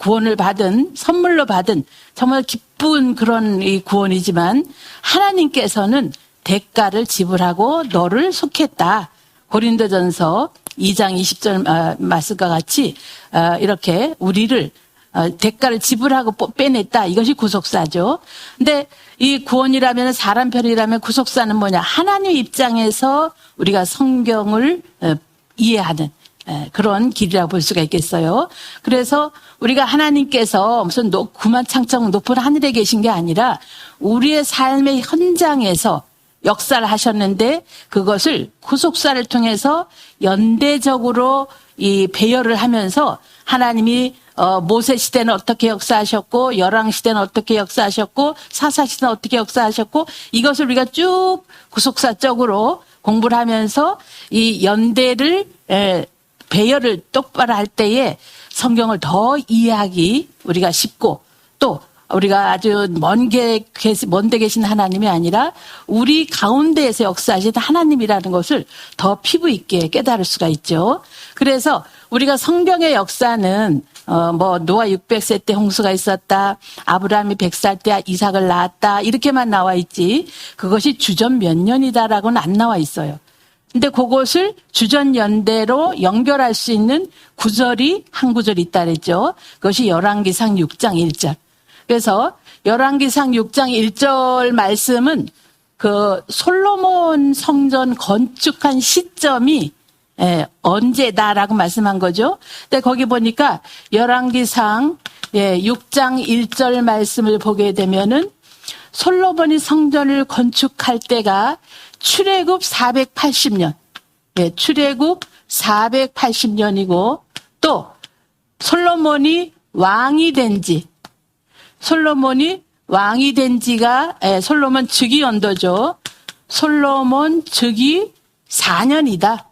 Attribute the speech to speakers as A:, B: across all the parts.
A: 구원을 받은, 선물로 받은 정말 기쁜 그런 이 구원이지만 하나님께서는 대가를 지불하고 너를 속했다. 고린도전서 2장 20절 말씀과 같이 이렇게 우리를 대가를 지불하고 빼냈다. 이것이 구속사죠. 근데 이 구원이라면 사람 편이라면 구속사는 뭐냐? 하나님 입장에서 우리가 성경을 이해하는 그런 길이라고 볼 수가 있겠어요. 그래서 우리가 하나님께서 무슨 구만창청 높은 하늘에 계신 게 아니라 우리의 삶의 현장에서 역사를 하셨는데 그것을 구속사를 통해서 연대적으로 이 배열을 하면서 하나님이 모세 시대는 어떻게 역사하셨고 열왕 시대는 어떻게 역사하셨고 사사 시대는 어떻게 역사하셨고 이것을 우리가 쭉 구속사적으로 공부를 하면서 이 연대를 배열을 똑바로 할 때에 성경을 더 이해하기 우리가 쉽고 또 우리가 아주 먼데 계신 하나님이 아니라 우리 가운데에서 역사하신 하나님이라는 것을 더 피부 있게 깨달을 수가 있죠. 그래서 우리가 성경의 역사는 노아 600세 때 홍수가 있었다. 아브라함이 100살 때 이삭을 낳았다. 이렇게만 나와 있지. 그것이 주전 몇 년이다라고는 안 나와 있어요. 근데 그것을 주전 연대로 연결할 수 있는 구절이 한 구절이 있다 그랬죠. 그것이 열왕기상 6장 1절. 그래서 열왕기상 6장 1절 말씀은 그 솔로몬 성전 건축한 시점이 언제다라고 말씀한 거죠. 근데 거기 보니까 열왕기상 6장 1절 말씀을 보게 되면은 솔로몬이 성전을 건축할 때가 출애굽 480년. 출애굽 480년이고 또 솔로몬이 왕이 된 지가 솔로몬 즉위 연도죠. 솔로몬 즉위 4년이다.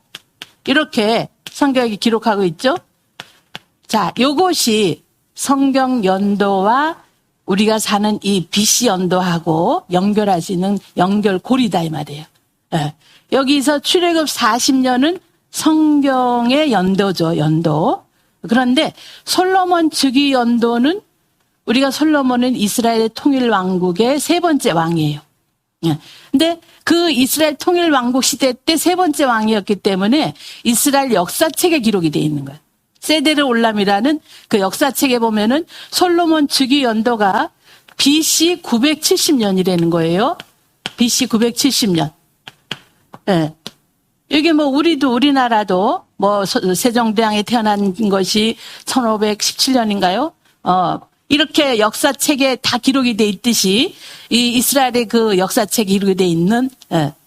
A: 이렇게 성경이 기록하고 있죠. 자, 요것이 성경 연도와 우리가 사는 이 BC 연도하고 연결할 수 있는 연결고리다 이 말이에요. 여기서 출애굽 40년은 성경의 연도죠. 연도. 그런데 솔로몬 즉위 연도는 우리가 솔로몬은 이스라엘 통일 왕국의 세 번째 왕이에요. 근데 그 이스라엘 통일 왕국 시대 때 세 번째 왕이었기 때문에 이스라엘 역사책에 기록이 되어 있는 거예요. 세데르 올람이라는 그 역사책에 보면은 솔로몬 즉위 연도가 BC 970년이라는 거예요. BC 970년. 이게 우리나라도 세종대왕이 태어난 것이 1517년인가요? 이렇게 역사책에 다 기록이 돼 있듯이 이 이스라엘의 그 역사책에 기록이 돼 있는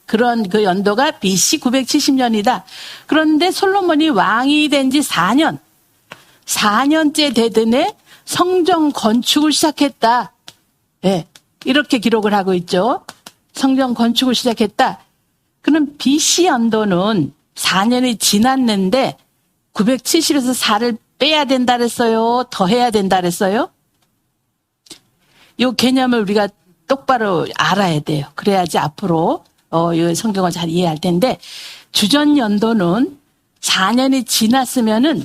A: 그런 그 연도가 BC 970년이다. 그런데 솔로몬이 왕이 된 지 4년째 되더니 성전 건축을 시작했다. 이렇게 기록을 하고 있죠. 성전 건축을 시작했다. 그럼 BC 연도는 4년이 지났는데 970에서 4를 빼야 된다 그랬어요? 더 해야 된다 그랬어요? 이 개념을 우리가 똑바로 알아야 돼요. 그래야지 앞으로 이 성경을 잘 이해할 텐데 주전 연도는 4년이 지났으면은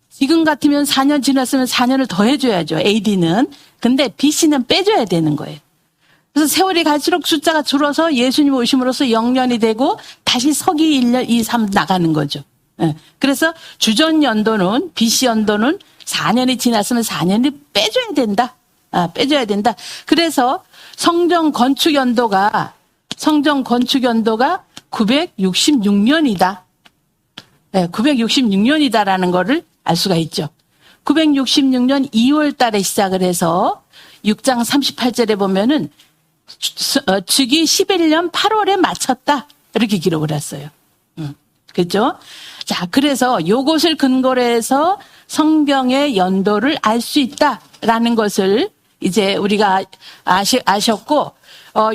A: 지금 같으면 4년 지났으면 4년을 더 해줘야죠. AD는. 근데 BC는 빼줘야 되는 거예요. 그래서 세월이 갈수록 숫자가 줄어서 예수님 오심으로써 0년이 되고 다시 서기 1년, 2, 3 나가는 거죠. 그래서 주전 연도는 BC 연도는 4년이 지났으면 4년이 빼줘야 된다. 빼줘야 된다. 그래서 성전 건축 연도가 966년이다. 966년이다라는 거를 알 수가 있죠. 966년 2월 달에 시작을 해서 6장 38절에 보면은 즉위 11년 8월에 마쳤다. 이렇게 기록을 했어요. 그렇죠? 자, 그래서 요것을 근거로 해서 성경의 연도를 알 수 있다라는 것을 이제 우리가 아셨고,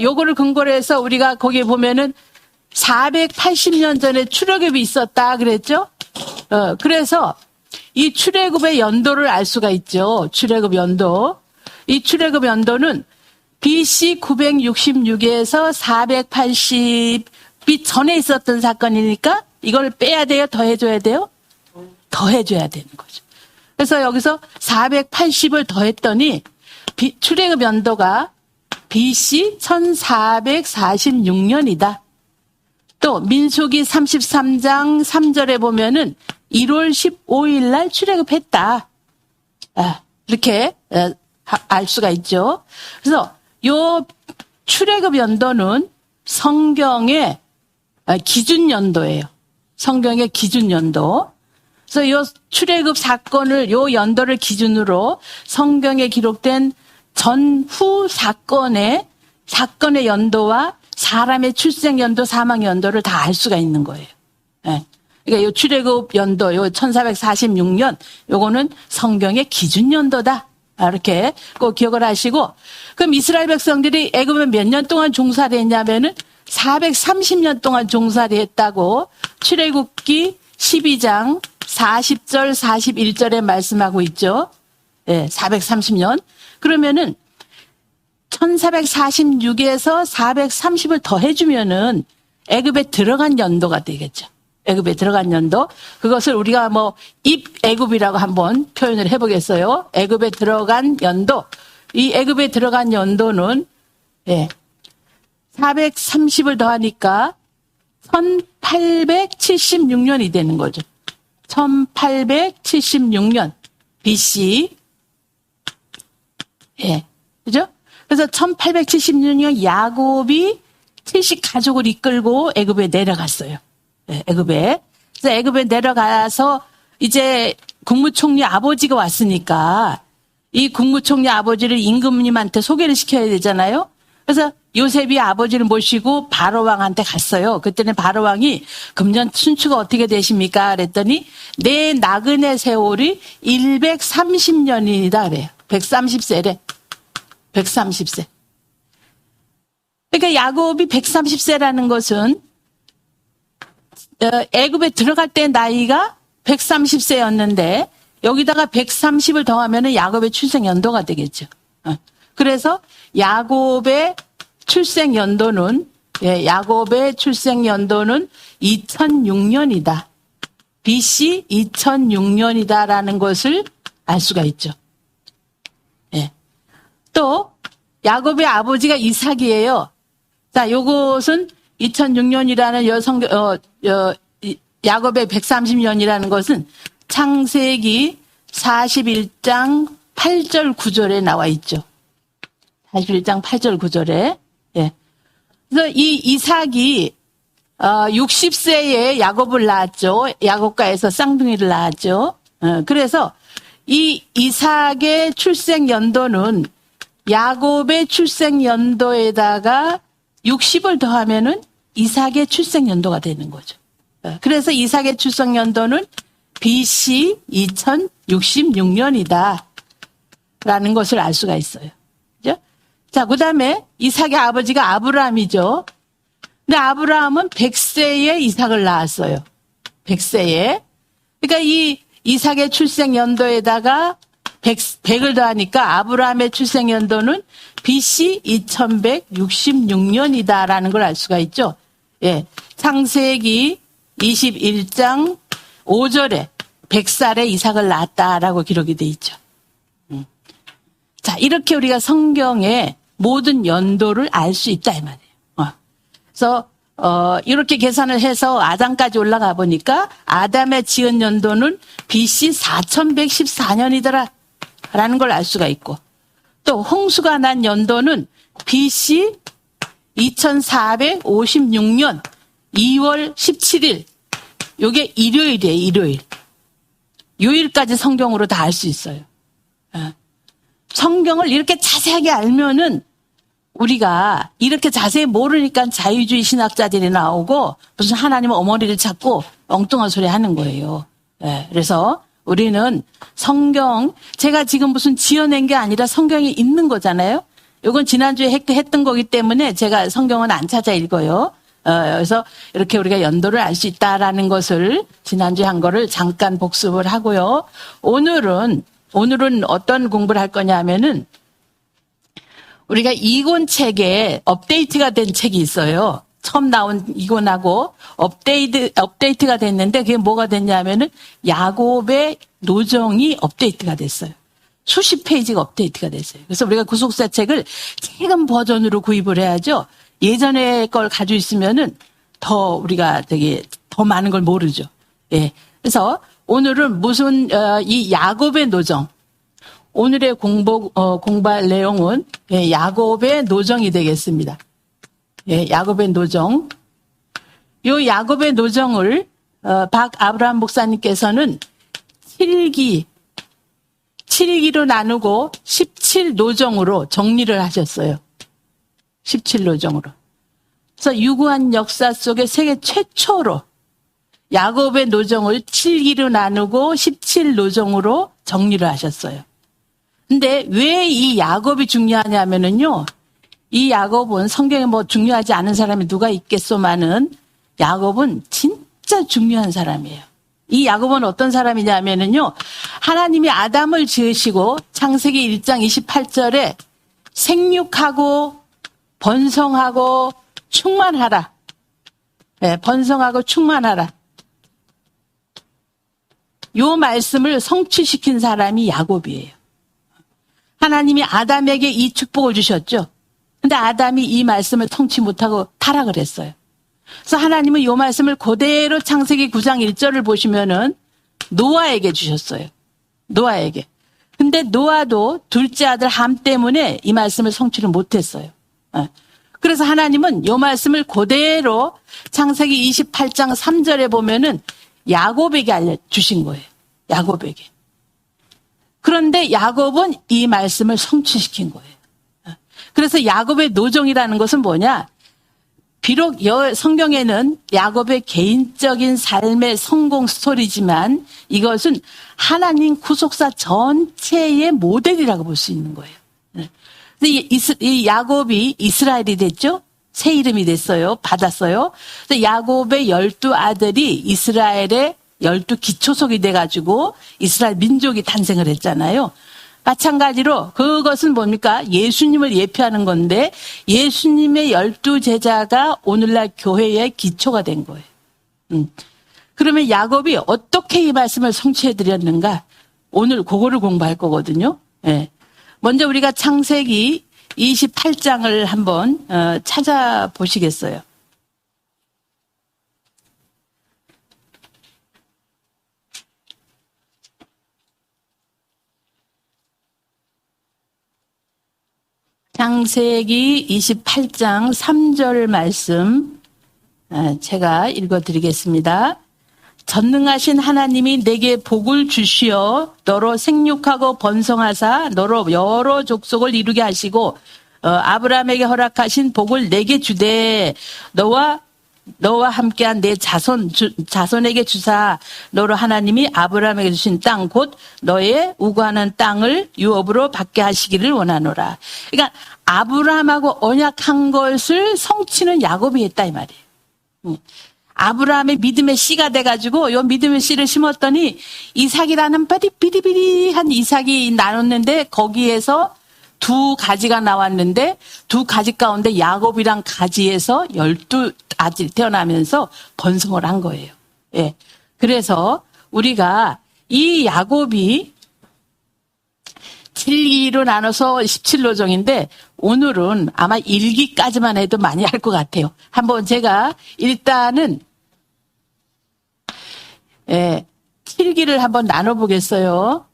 A: 요거를 근거로 해서 우리가 거기에 보면은 480년 전에 출애굽이 있었다 그랬죠? 그래서 이 출애굽의 연도를 알 수가 있죠. 출애굽 연도. 이 출애굽 연도는 BC 966에서 480이 전에 있었던 사건이니까 이걸 빼야 돼요? 더 해줘야 돼요? 더 해줘야 되는 거죠. 그래서 여기서 480을 더했더니 출애굽 연도가 BC 1446년이다. 또 민수기 33장 3절에 보면은 1월 15일 날 출애굽했다. 이렇게 알 수가 있죠. 그래서 요 출애굽 연도는 성경의 기준 연도예요. 성경의 기준 연도. 그래서 요 출애굽 사건을 요 연도를 기준으로 성경에 기록된 전후 사건의 연도와 사람의 출생 연도, 사망 연도를 다 알 수가 있는 거예요. 예. 그러니까 요 출애굽 연도, 요 1446년, 요거는 성경의 기준 연도다. 이렇게 꼭 기억을 하시고, 그럼 이스라엘 백성들이 애굽에 몇 년 동안 종살이 했냐면은 430년 동안 종살이 했다고 출애굽기 12장 40절, 41절에 말씀하고 있죠. 예, 430년. 그러면은 1446에서 430을 더해주면은 애굽에 들어간 연도가 되겠죠. 애굽에 들어간 연도. 그것을 우리가 뭐 입애굽이라고 한번 표현을 해보겠어요. 애굽에 들어간 연도. 이 애굽에 들어간 연도는 430을 더하니까 1876년이 되는 거죠. 1876년 BC. 그죠? 그래서 1876년 야곱이 70 가족을 이끌고 애굽에 내려갔어요. 애굽에. 그래서 애굽에 내려가서 이제 국무총리 아버지가 왔으니까 이 국무총리 아버지를 임금님한테 소개를 시켜야 되잖아요. 그래서 요셉이 아버지를 모시고 바로왕한테 갔어요. 그때는 바로왕이 금년 춘추가 어떻게 되십니까? 그랬더니 내 나그네 세월이 130년이다 그래요. 130세래. 130세. 그러니까 야곱이 130세라는 것은 애굽에 들어갈 때 나이가 130세였는데 여기다가 130을 더하면 야곱의 출생 연도가 되겠죠. 그래서 야곱의 출생 연도는 2006년이다. BC 2006년이다라는 것을 알 수가 있죠. 또 야곱의 아버지가 이삭이에요. 자, 요것은 2006년이라는 야곱의 130년이라는 것은 창세기 41장 8절 9절에 나와 있죠. 41장 8절 9절에. 그래서 이 이삭이 60세에 야곱을 낳았죠. 야곱가에서 쌍둥이를 낳았죠. 그래서 이 이삭의 출생 연도는 야곱의 출생 연도에다가 60을 더하면은 이삭의 출생 연도가 되는 거죠. 그래서 이삭의 출생 연도는 BC 2066년이다. 라는 것을 알 수가 있어요. 그죠? 자, 그 다음에 이삭의 아버지가 아브라함이죠. 근데 아브라함은 100세에 이삭을 낳았어요. 100세에. 그러니까 이 이삭의 출생 연도에다가 100을 더하니까 아브라함의 출생 연도는 BC 2166년이다라는 걸 알 수가 있죠. 창세기 21장 5절에 100살에 이삭을 낳았다라고 기록이 돼 있죠. 자, 이렇게 우리가 성경의 모든 연도를 알 수 있다 이 말이에요. 그래서 이렇게 계산을 해서 아담까지 올라가 보니까 아담의 지은 연도는 BC 4114년이더라 라는 걸 알 수가 있고, 또 홍수가 난 연도는 BC 2456년 2월 17일. 요게 일요일이에요, 일요일. 요일까지 성경으로 다 알 수 있어요. 성경을 이렇게 자세하게 알면은 우리가 이렇게 자세히 모르니까 자유주의 신학자들이 나오고 무슨 하나님 어머니를 찾고 엉뚱한 소리 하는 거예요. 그래서 우리는 성경, 제가 지금 무슨 지어낸 게 아니라 성경에 있는 거잖아요. 이건 지난주에 했던 거기 때문에 제가 성경은 안 찾아 읽어요. 그래서 이렇게 우리가 연도를 알 수 있다라는 것을 지난주에 한 거를 잠깐 복습을 하고요. 오늘은 어떤 공부를 할 거냐면은 우리가 이곤 책에 업데이트가 된 책이 있어요. 처음 나온 이곤하고 업데이트가 됐는데 그게 뭐가 됐냐면은 야곱의 노정이 업데이트가 됐어요. 수십 페이지가 업데이트가 됐어요. 그래서 우리가 구속사 책을 최근 버전으로 구입을 해야죠. 예전에 걸 가지고 있으면은 더 우리가 되게 더 많은 걸 모르죠. 예. 그래서 오늘은 이 야곱의 노정. 오늘의 공부할 내용은 예, 야곱의 노정이 되겠습니다. 예, 야곱의 노정. 요 야곱의 노정을 박아브라함 목사님께서는 7기로 나누고 17노정으로 정리를 하셨어요. 17노정으로. 그래서 유구한 역사 속에 세계 최초로 야곱의 노정을 7기로 나누고 17노정으로 정리를 하셨어요. 근데 왜 이 야곱이 중요하냐면은요, 이 야곱은 성경에 뭐 중요하지 않은 사람이 누가 있겠소만은 야곱은 진짜 중요한 사람이에요. 이 야곱은 어떤 사람이냐면은요, 하나님이 아담을 지으시고 창세기 1장 28절에 생육하고 번성하고 충만하라. 네, 번성하고 충만하라. 요 말씀을 성취시킨 사람이 야곱이에요. 하나님이 아담에게 이 축복을 주셨죠. 근데 아담이 이 말씀을 성취 못하고 타락을 했어요. 그래서 하나님은 이 말씀을 그대로 창세기 9장 1절을 보시면은 노아에게 주셨어요. 노아에게. 근데 노아도 둘째 아들 함 때문에 이 말씀을 성취를 못했어요. 그래서 하나님은 이 말씀을 그대로 창세기 28장 3절에 보면은 야곱에게 알려주신 거예요. 야곱에게. 그런데 야곱은 이 말씀을 성취시킨 거예요. 그래서 야곱의 노정이라는 것은 뭐냐? 비록 성경에는 야곱의 개인적인 삶의 성공 스토리지만 이것은 하나님 구속사 전체의 모델이라고 볼 수 있는 거예요. 이 야곱이 이스라엘이 됐죠? 새 이름이 됐어요. 받았어요. 그래서 야곱의 12아들이 이스라엘의 12기초속이 돼가지고 이스라엘 민족이 탄생을 했잖아요. 마찬가지로 그것은 뭡니까? 예수님을 예표하는 건데 예수님의 12제자가 오늘날 교회의 기초가 된 거예요. 그러면 야곱이 어떻게 이 말씀을 성취해드렸는가? 오늘 그거를 공부할 거거든요. 예. 먼저 우리가 창세기 28장을 한번 찾아보시겠어요? 창세기 28장 3절 말씀 제가 읽어드리겠습니다. 전능하신 하나님이 내게 복을 주시어 너로 생육하고 번성하사 너로 여러 족속을 이루게 하시고 아브라함에게 허락하신 복을 내게 주되 너와 함께한 내 자손에게 주사 너로 하나님이 아브라함에게 주신 땅 곧 너의 우거하는 땅을 유업으로 받게 하시기를 원하노라. 그러니까 아브라함하고 언약한 것을 성취는 야곱이 했다 이 말이에요. 아브라함의 믿음의 씨가 돼가지고 요 믿음의 씨를 심었더니 이삭이라는 비리비리한 이삭이 나눴는데 거기에서 두 가지가 나왔는데 두 가지 가운데 야곱이란 가지에서 12아들이 태어나면서 번성을 한 거예요. 예. 그래서 우리가 이 야곱이 7기로 나눠서 17노정인데 오늘은 아마 1기까지만 해도 많이 할 것 같아요. 한번 제가 일단은 7기를 한번 나눠보겠어요.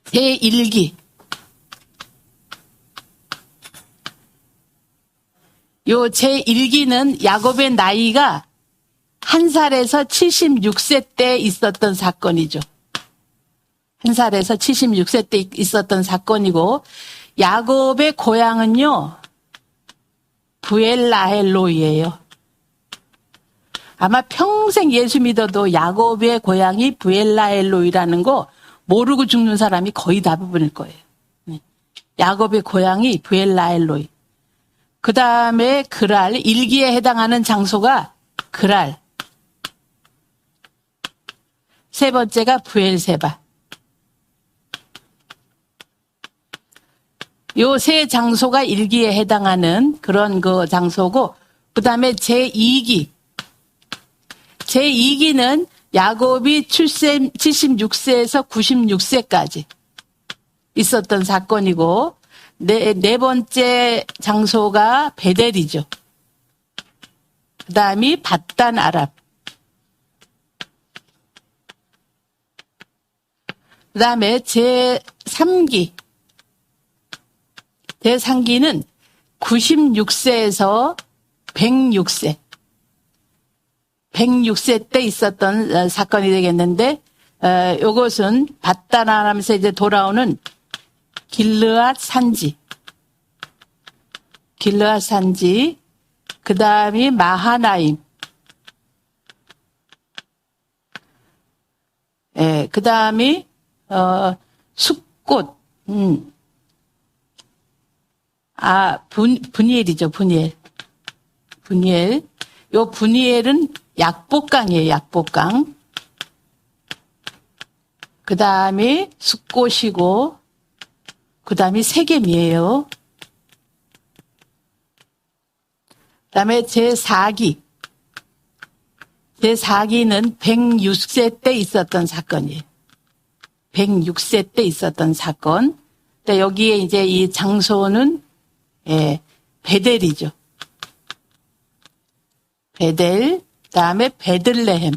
A: 제1기. 요 제1기는 야곱의 나이가 1살에서 76세 때 있었던 사건이죠. 1살에서 76세 때 있었던 사건이고 야곱의 고향은요. 부엘라헬로이예요. 아마 평생 예수 믿어도 야곱의 고향이 부엘라헬로이라는 거 모르고 죽는 사람이 거의 대부분일 거예요. 야곱의 고향이 부엘라헬로이. 그 다음에 그랄, 1기에 해당하는 장소가 그랄. 세 번째가 부엘세바. 요 세 장소가 일기에 해당하는 그런 그 장소고, 그 다음에 제2기. 제2기는 야곱이 76세에서 96세까지 있었던 사건이고, 네 번째 장소가 베델이죠. 그 다음이 밧단 아람. 그 다음에 제3기. 제3기는 96세에서 106세. 106세 때 있었던 사건이 되겠는데, 요것은 밧단 아람에서 이제 돌아오는 길르앗 산지. 길르앗 산지. 그 다음이 마하나임. 예, 그 다음이, 숫꽃. 분이엘이죠, 분이엘. 분이엘. 요 분이엘은 약복강이에요, 약복강. 그 다음에 숫꽃이고, 그 다음이 세겜이에요. 그 다음에 제4기. 제4기는 106세 때 있었던 사건이에요. 106세 때 있었던 사건. 근데 여기에 이제 이 장소는, 예, 베델이죠. 베델. 그 다음에 베들레헴.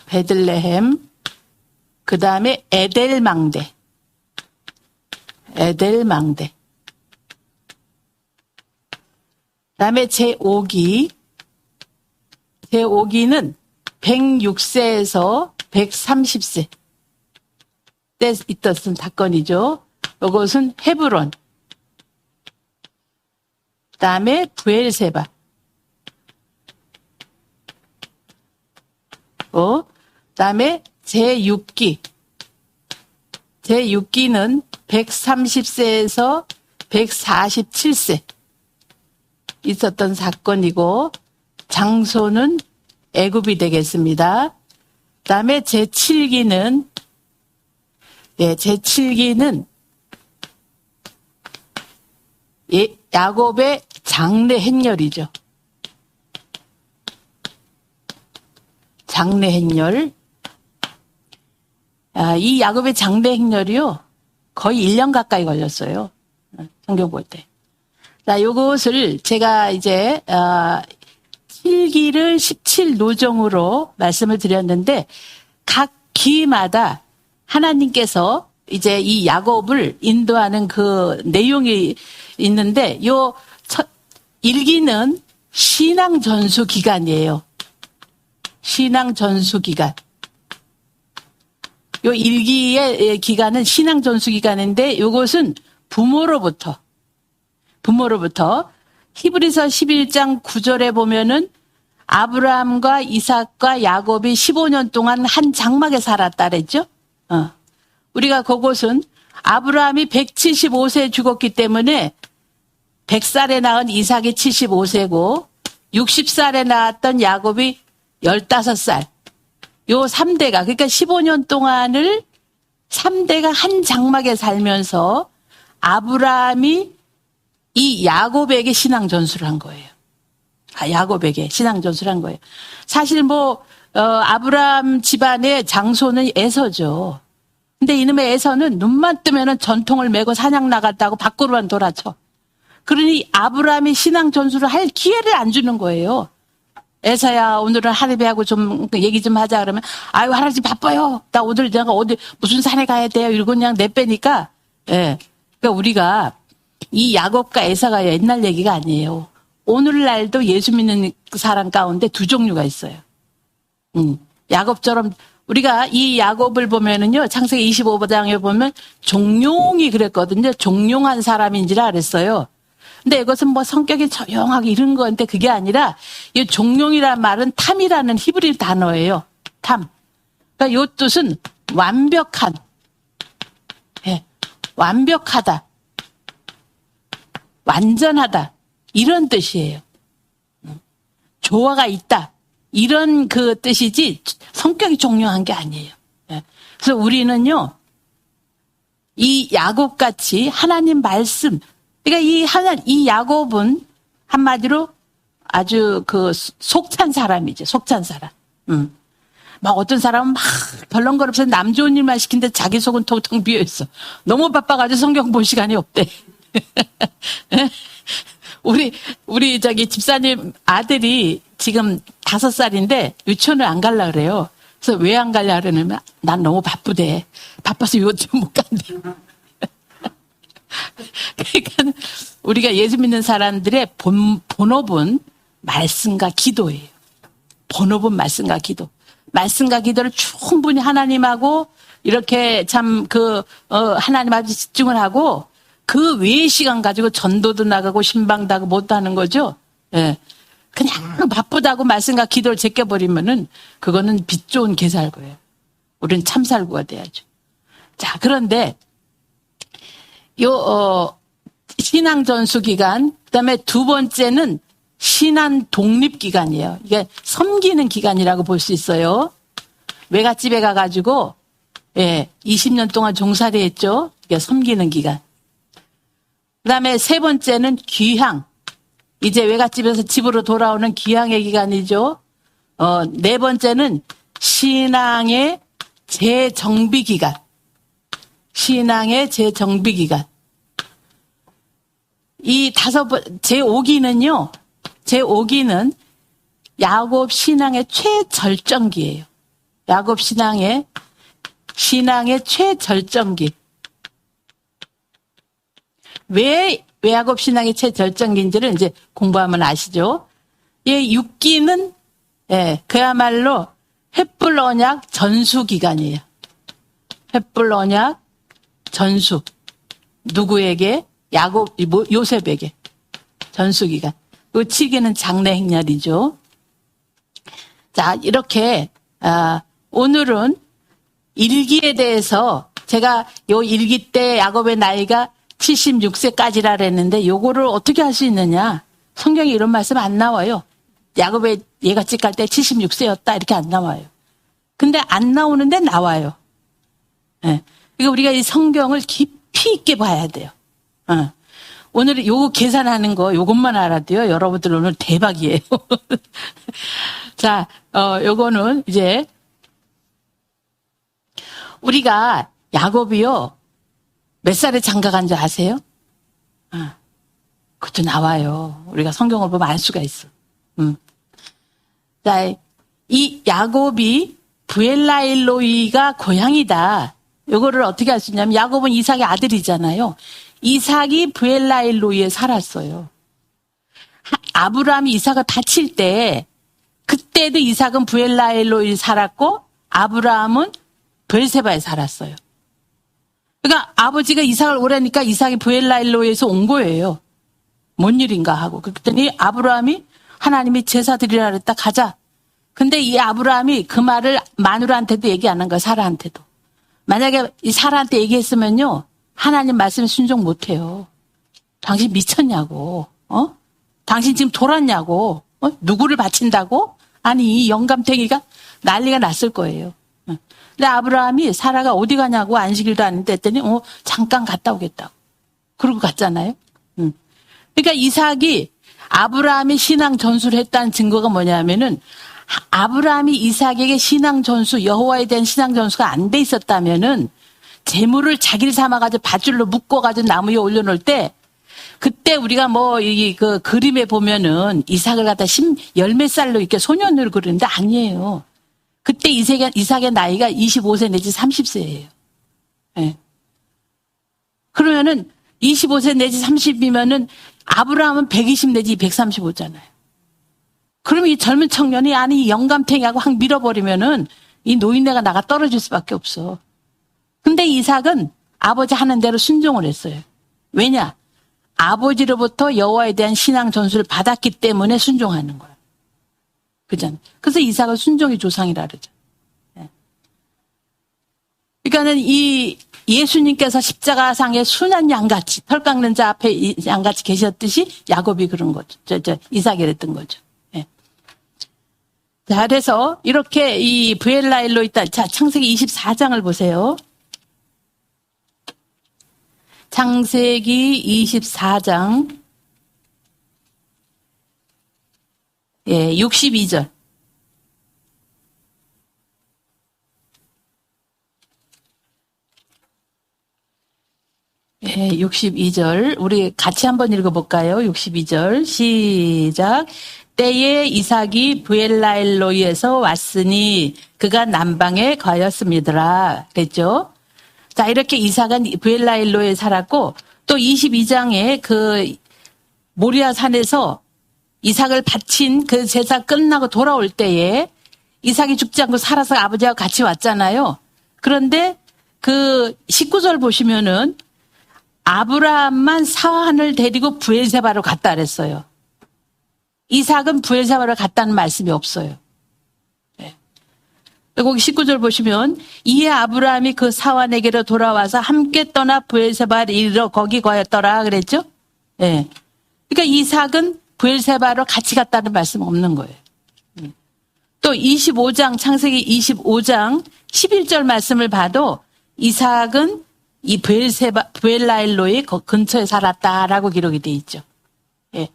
A: 베들레헴. 그 다음에 에델망대. 에델망대. 그 다음에 제5기. 제5기는 106세에서 130세 때 있었던 사건이죠. 이것은 헤브론. 그 다음에 부엘세바. 그 다음에 제6기. 제6기는 130세에서 147세 있었던 사건이고, 장소는 애굽이 되겠습니다. 그 다음에 제7기는, 네, 제7기는 야곱의 장래 행렬이죠. 장래 행렬. 이 야곱의 장래 행렬이요, 거의 1년 가까이 걸렸어요. 성경 볼 때. 자, 요것을 제가 이제, 7기를 17노정으로 말씀을 드렸는데, 각 기마다 하나님께서 이제 이 야곱을 인도하는 그 내용이 있는데, 요 1기는 신앙 전수 기간이에요. 신앙 전수 기간. 요 1기의 기간은 신앙 전수 기간인데, 요것은 부모로부터 히브리서 11장 9절에 보면은 아브라함과 이삭과 야곱이 15년 동안 한 장막에 살았다 그랬죠? 우리가 그곳은 아브라함이 175세에 죽었기 때문에 100살에 낳은 이삭이 75세고 60살에 낳았던 야곱이 15살. 요 3대가, 그러니까 15년 동안을 3대가 한 장막에 살면서 아브라함이 이 야곱에게 신앙 전수를 한 거예요. 야곱에게 신앙 전수를 한 거예요. 사실 아브라함 집안의 장소는 에서죠. 근데 이놈의 에서는 눈만 뜨면은 전통을 메고 사냥 나갔다고 밖으로만 돌아쳐. 그러니 아브라함이 신앙 전수를 할 기회를 안 주는 거예요. 에서야, 오늘은 할아버지하고 좀 얘기 좀 하자 그러면, 아유, 할아버지 바빠요. 나 오늘 내가 어디 무슨 산에 가야 돼요. 이러고 그냥 내빼니까, 예. 그러니까 우리가 이 야곱과 에서가 옛날 얘기가 아니에요. 오늘날도 예수 믿는 사람 가운데 두 종류가 있어요. 야곱처럼 우리가 이 야곱을 보면은요, 창세기 25장에 보면 종용이 그랬거든요. 종용한 사람인지라 그랬어요. 근데 이것은 성격이 조용하게 이런 건데 그게 아니라 이 종용이라는 말은 탐이라는 히브리 단어예요. 탐. 그러니까 이 뜻은 완벽한, 예, 완벽하다, 완전하다 이런 뜻이에요. 조화가 있다 이런 그 뜻이지 성격이 종용한 게 아니에요. 예. 그래서 우리는요, 이 야곱 같이 하나님 말씀, 그러니까 이 야곱은 한마디로 아주 그 속찬 사람이죠. 속찬 사람. 막 어떤 사람은 막 덜렁거려서 남 좋은 일만 시킨데 자기 속은 텅텅 비어있어. 너무 바빠가지고 성경 볼 시간이 없대. 우리 집사님 아들이 지금 5살인데 유치원을 안 갈라 그래요. 그래서 왜 안 갈라 그러냐면 난 너무 바쁘대. 바빠서 유치원 못 간대. 그러니까 우리가 예수 믿는 사람들의 본업은 말씀과 기도예요. 본업은 말씀과 기도. 말씀과 기도를 충분히 하나님하고 이렇게 하나님 앞에 집중을 하고 그 외의 시간 가지고 전도도 나가고 신방도 하고 못 하는 거죠. 예. 그냥 바쁘다고 말씀과 기도를 제껴버리면은 그거는 빛 좋은 개살구예요. 우리는 참살구가 돼야죠. 자, 그런데 신앙 전수 기간, 그다음에 두 번째는 신앙 독립 기간이에요. 이게 섬기는 기간이라고 볼 수 있어요. 외갓집에 가가지고 20년 동안 종살이 했죠. 이게 섬기는 기간. 그다음에 세 번째는 귀향. 이제 외갓집에서 집으로 돌아오는 귀향의 기간이죠. 네 번째는 신앙의 재정비 기간. 신앙의 재정비 기간. 이 제5기는요. 제5기는 야곱 신앙의 최절정기예요. 야곱 신앙의 최절정기. 왜 야곱 신앙의 최절정기인지를 이제 공부하면 아시죠? 6기는 그야말로 횃불 언약 전수 기간이에요. 횃불 언약 전수. 누구에게? 요셉에게. 전수 기간. 요 7기는 장래 행렬이죠. 자, 이렇게 오늘은 일기에 대해서 제가 요 일기 때 야곱의 나이가 76세까지라 그랬는데 요거를 어떻게 할 수 있느냐. 성경에 이런 말씀 안 나와요. 야곱의 얘가 찍갈 때 76세였다 이렇게 안 나와요. 근데 안 나오는데 나와요. 예. 그러니까 우리가 이 성경을 깊이 있게 봐야 돼요. 오늘 요거 계산하는 거 요것만 알아도요. 여러분들 오늘 대박이에요. 자, 요거는 이제 우리가 야곱이요. 몇 살에 장가간 줄 아세요? 그것도 나와요. 우리가 성경을 보면 알 수가 있어. 자, 이 야곱이 부엘라일로이가 고향이다. 요거를 어떻게 할 수 있냐면 야곱은 이삭의 아들이잖아요. 이삭이 부엘라일로이에 살았어요. 아브라함이 이삭을 바칠 때 그때도 이삭은 부엘라일로이에 살았고 아브라함은 브엘세바에 살았어요. 그러니까 아버지가 이삭을 오라니까 이삭이 부엘라일로이에서 온 거예요. 뭔 일인가 하고. 그랬더니 아브라함이 하나님이 제사 드리라 그랬다 가자. 근데 이 아브라함이 그 말을 마누라한테도 얘기 안 한 거야. 사라한테도. 만약에 이 사라한테 얘기했으면요. 하나님 말씀에 순종 못해요. 당신 미쳤냐고. 당신 지금 돌았냐고. 누구를 바친다고? 아니 이 영감탱이가 난리가 났을 거예요. 근데 아브라함이 사라가 어디 가냐고 안식일도 아닌데 했더니 잠깐 갔다 오겠다고. 그러고 갔잖아요. 그러니까 이삭이 아브라함이 신앙 전수를 했다는 증거가 뭐냐면은 아브라함이 이삭에게 신앙 전수, 여호와에 대한 신앙 전수가 안 돼 있었다면은 재물을 자기를 삼아가지고 밧줄로 묶어가지고 나무 위에 올려놓을 때 그때 우리가 그 그림에 보면은 이삭을 갖다 열몇 살로 이렇게 소년으로 그리는데 아니에요. 그때 이삭의 나이가 25세 내지 30세예요. 네. 그러면은 25세 내지 30이면은 아브라함은 120 내지 135잖아요. 그러면 이 젊은 청년이 아니 영감탱이하고 확 밀어버리면은 이 노인네가 나가 떨어질 수밖에 없어. 근데 이삭은 아버지 하는 대로 순종을 했어요. 왜냐? 아버지로부터 여호와에 대한 신앙 전수를 받았기 때문에 순종하는 거야. 그잖아. 그래서 이삭은 순종의 조상이라 그러죠. 그러니까는 이 예수님께서 십자가상에 순한 양같이 털 깎는 자 앞에 양같이 계셨듯이 야곱이 그런 거죠. 이삭이 그랬던 거죠. 예. 자, 그래서 이렇게 이 부엘라일로 있다. 자, 창세기 24장을 보세요. 창세기 24장 62절. 예, 62절. 우리 같이 한번 읽어볼까요? 62절. 시작. 때에 이삭이 브엘라엘로이에서 왔으니 그가 남방에 가였습니다. 그랬죠? 자, 이렇게 이삭은 브엘라엘로에 살았고, 또 22장에 그 모리아 산에서 이삭을 바친 그 제사 끝나고 돌아올 때에 이삭이 죽지 않고 살아서 아버지하고 같이 왔잖아요. 그런데 그 19절 보시면은 아브라함만 사환을 데리고 브엘세바로 갔다 그랬어요. 이삭은 브엘세바로 갔다는 말씀이 없어요. 네. 거기 19절 보시면 이에 아브라함이 그 사환에게로 돌아와서 함께 떠나 브엘세바를 이르러 거기 거였더라 그랬죠? 네. 그러니까 이삭은 브엘세바로 같이 갔다는 말씀 없는 거예요. 또 25장 창세기 25장 11절 말씀을 봐도 이삭은 이 브엘라엘로의 근처에 살았다라고 기록이 돼 있죠. 예.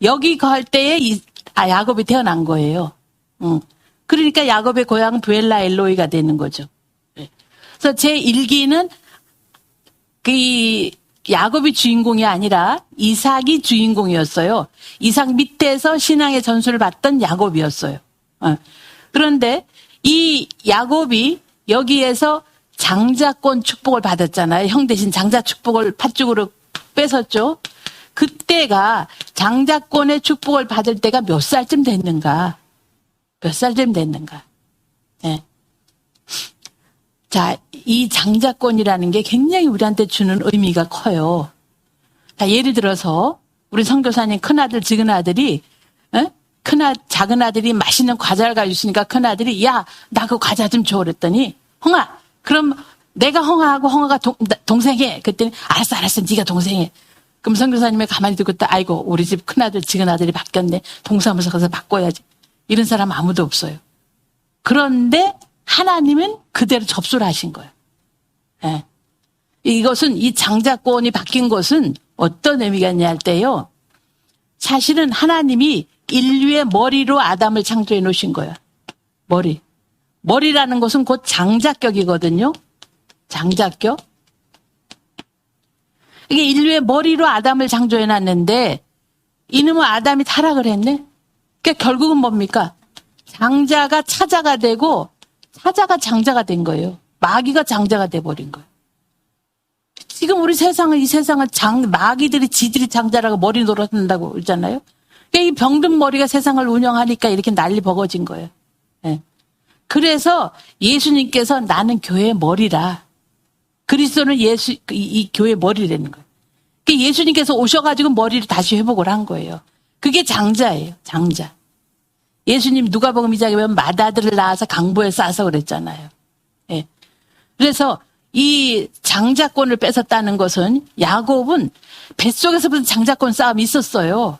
A: 여기 갈 때에 야곱이 태어난 거예요. 그러니까 야곱의 고향 브엘라엘로이가 되는 거죠. 예. 그래서 제 일기는 그 야곱이 주인공이 아니라 이삭이 주인공이었어요. 이삭 밑에서 신앙의 전수를 받던 야곱이었어요. 그런데 이 야곱이 여기에서 장자권 축복을 받았잖아요. 형 대신 장자 축복을 팥죽으로 뺏었죠. 그때가 장자권의 축복을 받을 때가 몇 살쯤 됐는가? 몇 살쯤 됐는가? 네. 자, 이 장자권이라는 게 굉장히 우리한테 주는 의미가 커요. 자, 예를 들어서 우리 선교사님 큰아들, 작은아들이 작은 아들이 맛있는 과자를 가지고 있으니까 큰아들이 야, 나 그 과자 좀 줘 그랬더니 홍아, 그럼 내가 홍아하고 홍아가 동생해. 그랬더니 알았어 네가 동생해. 그럼 선교사님이 가만히 듣고 있다. 아이고 우리 집 큰아들 작은아들이 바뀌었네. 동사무소 가서 바꿔야지. 이런 사람 아무도 없어요. 그런데 하나님은 그대로 접수를 하신 거예요. 네. 이것은 이 장자권이 바뀐 것은 어떤 의미가 있냐 할 때요. 사실은 하나님이 인류의 머리로 아담을 창조해 놓으신 거예요. 머리라는 것은 곧 장자격이거든요. 장자격. 이게 인류의 머리로 아담을 창조해 놨는데 이놈의 아담이 타락을 했네. 그러니까 결국은 뭡니까? 장자가 차자가 되고 차자가 장자가 된 거예요. 마귀가 장자가 돼버린 거예요. 지금 우리 세상은 이 세상은 마귀들이 지들이 장자라고 머리 노릇한다고 그러잖아요. 그러니까 이 병든 머리가 세상을 운영하니까 이렇게 난리 버거진 거예요. 네. 그래서 예수님께서 나는 교회의 머리라. 그리스도는 이 교회의 머리라는 거예요. 그러니까 예수님께서 오셔가지고 머리를 다시 회복을 한 거예요. 그게 장자예요. 장자. 예수님 누가복음 2장에 보면 맏아들을 낳아서 강보에 싸서 그랬잖아요. 네. 그래서 이 장자권을 뺏었다는 것은 야곱은 뱃속에서부터 장자권 싸움이 있었어요.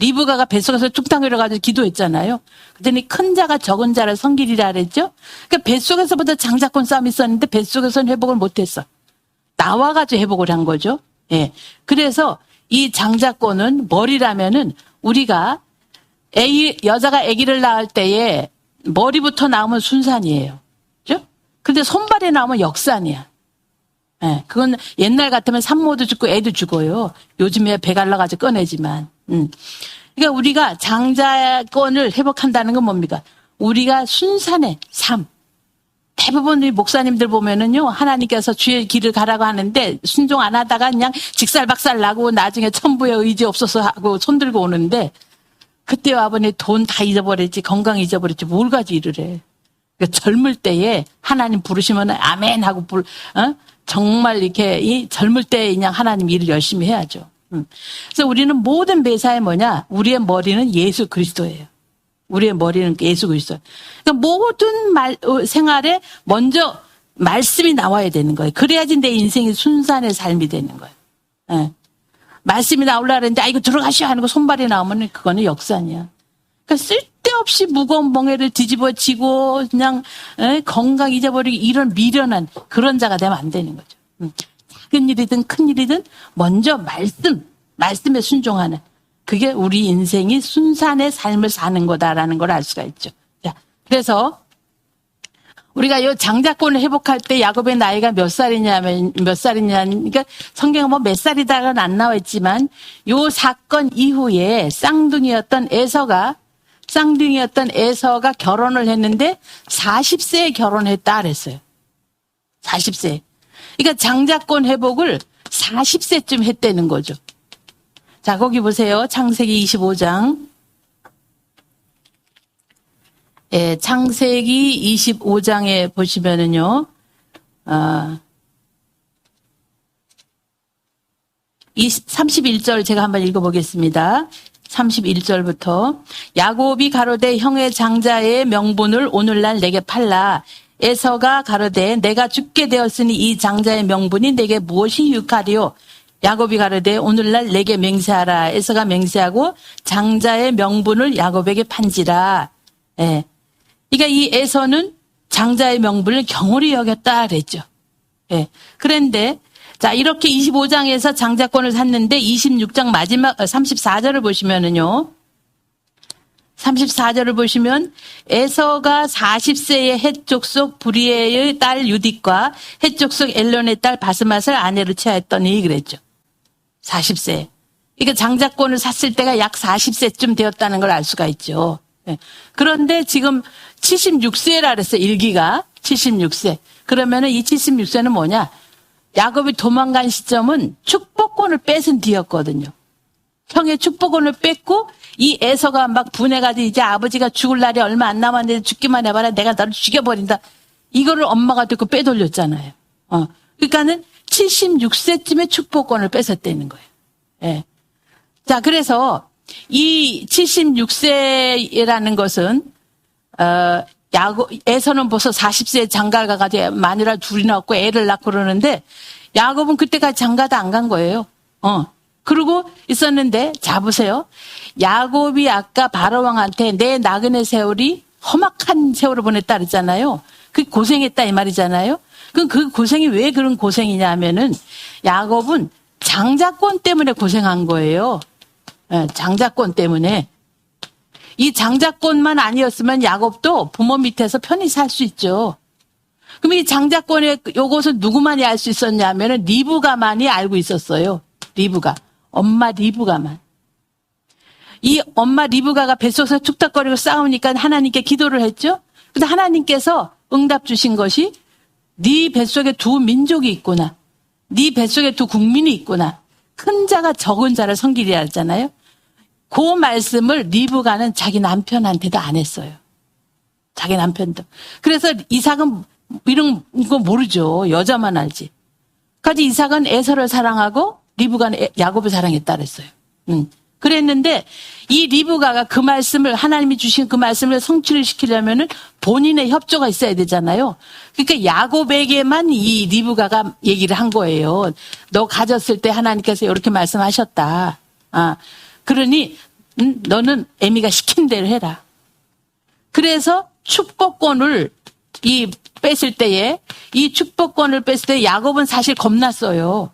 A: 리브가가 뱃속에서 뚝딱 일어가지고 기도했잖아요. 그랬더니 큰 자가 적은 자를 섬기리라 그랬죠. 그러니까 뱃속에서부터 장자권 싸움이 있었는데 뱃속에서는 회복을 못했어. 나와가지고 회복을 한 거죠. 예. 그래서 이 장자권은 머리라면은 우리가 여자가 아기를 낳을 때에 머리부터 나오면 순산이에요. 그죠? 근데 손발에 나오면 역산이야. 예. 그건 옛날 같으면 산모도 죽고 애도 죽어요. 요즘에 배 갈라가지고 꺼내지만. 그러니까 우리가 장자권을 회복한다는 건 뭡니까? 우리가 순산의 삶. 대부분 우리 목사님들 보면은요, 하나님께서 주의 길을 가라고 하는데 순종 안 하다가 그냥 직살박살 나고 나중에 천부의 의지 없어서 하고 손들고 오는데 그때 와보니 돈 다 잊어버렸지, 건강 잊어버렸지, 뭘 가지고 일을 해. 그러니까 젊을 때에 하나님 부르시면 아멘 하고 정말 이렇게 이 젊을 때 그냥 하나님 일을 열심히 해야죠. 그래서 우리는 모든 매사에 뭐냐? 우리의 머리는 예수 그리스도예요. 우리의 머리는 예수 그리스도. 그러니까 모든 생활에 먼저 말씀이 나와야 되는 거예요. 그래야지 내 인생이 순산의 삶이 되는 거예요. 네. 말씀이 나오려고 하는데 이거 들어가시오 하는 거 손발이 나오면 그거는 역산이야. 그러니까 쓸데없이 무거운 멍에를 뒤집어지고 그냥 건강 잊어버리고 이런 미련한 그런 자가 되면 안 되는 거죠. 작은 일이든 큰 일이든 먼저 말씀에 순종하는, 그게 우리 인생이 순산의 삶을 사는 거다라는 걸 알 수가 있죠. 자, 그래서 우리가 요 장자권을 회복할 때 야곱의 나이가 몇 살이냐면, 그러니까 성경에 뭐 몇 살이다라는 안 나와 있지만, 요 사건 이후에 쌍둥이였던 에서가 결혼을 했는데 40세에 결혼했다 그랬어요. 40세. 그러니까 장자권 회복을 40세쯤 했다는 거죠. 자, 거기 보세요. 창세기 25장. 예, 창세기 25장에 보시면은요, 31절 제가 한번 읽어보겠습니다. 31절부터 야곱이 가로되 형의 장자의 명분을 오늘날 내게 팔라. 에서가 가로되 내가 죽게 되었으니 이 장자의 명분이 내게 무엇이 유익하리요? 야곱이 가로되 오늘날 내게 맹세하라. 에서가 맹세하고 장자의 명분을 야곱에게 판지라. 예. 그러니까 이 에서는 장자의 명분을 경홀히 여겼다 그랬죠. 예. 그런데 자, 이렇게 25장에서 장자권을 샀는데 26장 마지막 34절을 보시면은요. 34절을 보시면 에서가 40세의 헷족속 브리에의 딸 유딧과 헷족속 엘론의 딸 바스맛을 아내로 취하였더니 그랬죠. 40세. 그러니까 장자권을 샀을 때가 약 40세쯤 되었다는 걸 알 수가 있죠. 네. 그런데 지금 76세라 그랬어요. 일기가 76세. 그러면은 이 76세는 뭐냐? 야곱이 도망간 시점은 축복권을 뺏은 뒤였거든요. 형의 축복권을 뺏고 이 에서가 막 분해가지고 이제 아버지가 죽을 날이 얼마 안 남았는데 죽기만 해봐라. 내가 너를 죽여버린다. 이거를 엄마가 듣고 빼돌렸잖아요. 그러니까는 76세쯤에 축복권을 뺏었다는 거예요. 예. 자, 그래서 이 76세라는 것은, 에서는 벌써 40세에 장가를 가가지고 마누라 둘이 낳고 애를 낳고 그러는데, 야곱은 그때까지 장가도 안 간 거예요. 그러고 있었는데, 자, 보세요. 야곱이 아까 바로왕한테 내 나그네 세월이 험악한 세월을 보냈다 그랬잖아요. 그 고생했다 이 말이잖아요. 그럼 그 고생이 왜 그런 고생이냐 하면은, 야곱은 장자권 때문에 고생한 거예요. 장자권 때문에. 이 장자권만 아니었으면 야곱도 부모 밑에서 편히 살 수 있죠. 그럼 이 장자권의 요것을 누구만이 알 수 있었냐면은 리브가만이 알고 있었어요. 리브가. 엄마 리브가만. 이 엄마 리브가가 뱃속에서 툭탁거리고 싸우니까 하나님께 기도를 했죠. 근데 하나님께서 응답 주신 것이 네 뱃속에 두 민족이 있구나. 네 뱃속에 두 국민이 있구나. 큰 자가 적은 자를 섬기리라 했잖아요. 그 말씀을 리브가는 자기 남편한테도 안 했어요. 자기 남편도. 그래서 이삭은 이런 거 모르죠. 여자만 알지. 그래서 이삭은 에서를 사랑하고 리브가는 야곱을 사랑했다 그랬어요. 그랬는데 이 리브가가 그 말씀을 하나님이 주신 그 말씀을 성취를 시키려면은 본인의 협조가 있어야 되잖아요. 그러니까 야곱에게만 이 리브가가 얘기를 한 거예요. 너 가졌을 때 하나님께서 이렇게 말씀하셨다. 그러니 너는 애미가 시킨 대로 해라. 그래서 축복권을 뺐을 때에 이 축복권을 뺐을 때 야곱은 사실 겁났어요.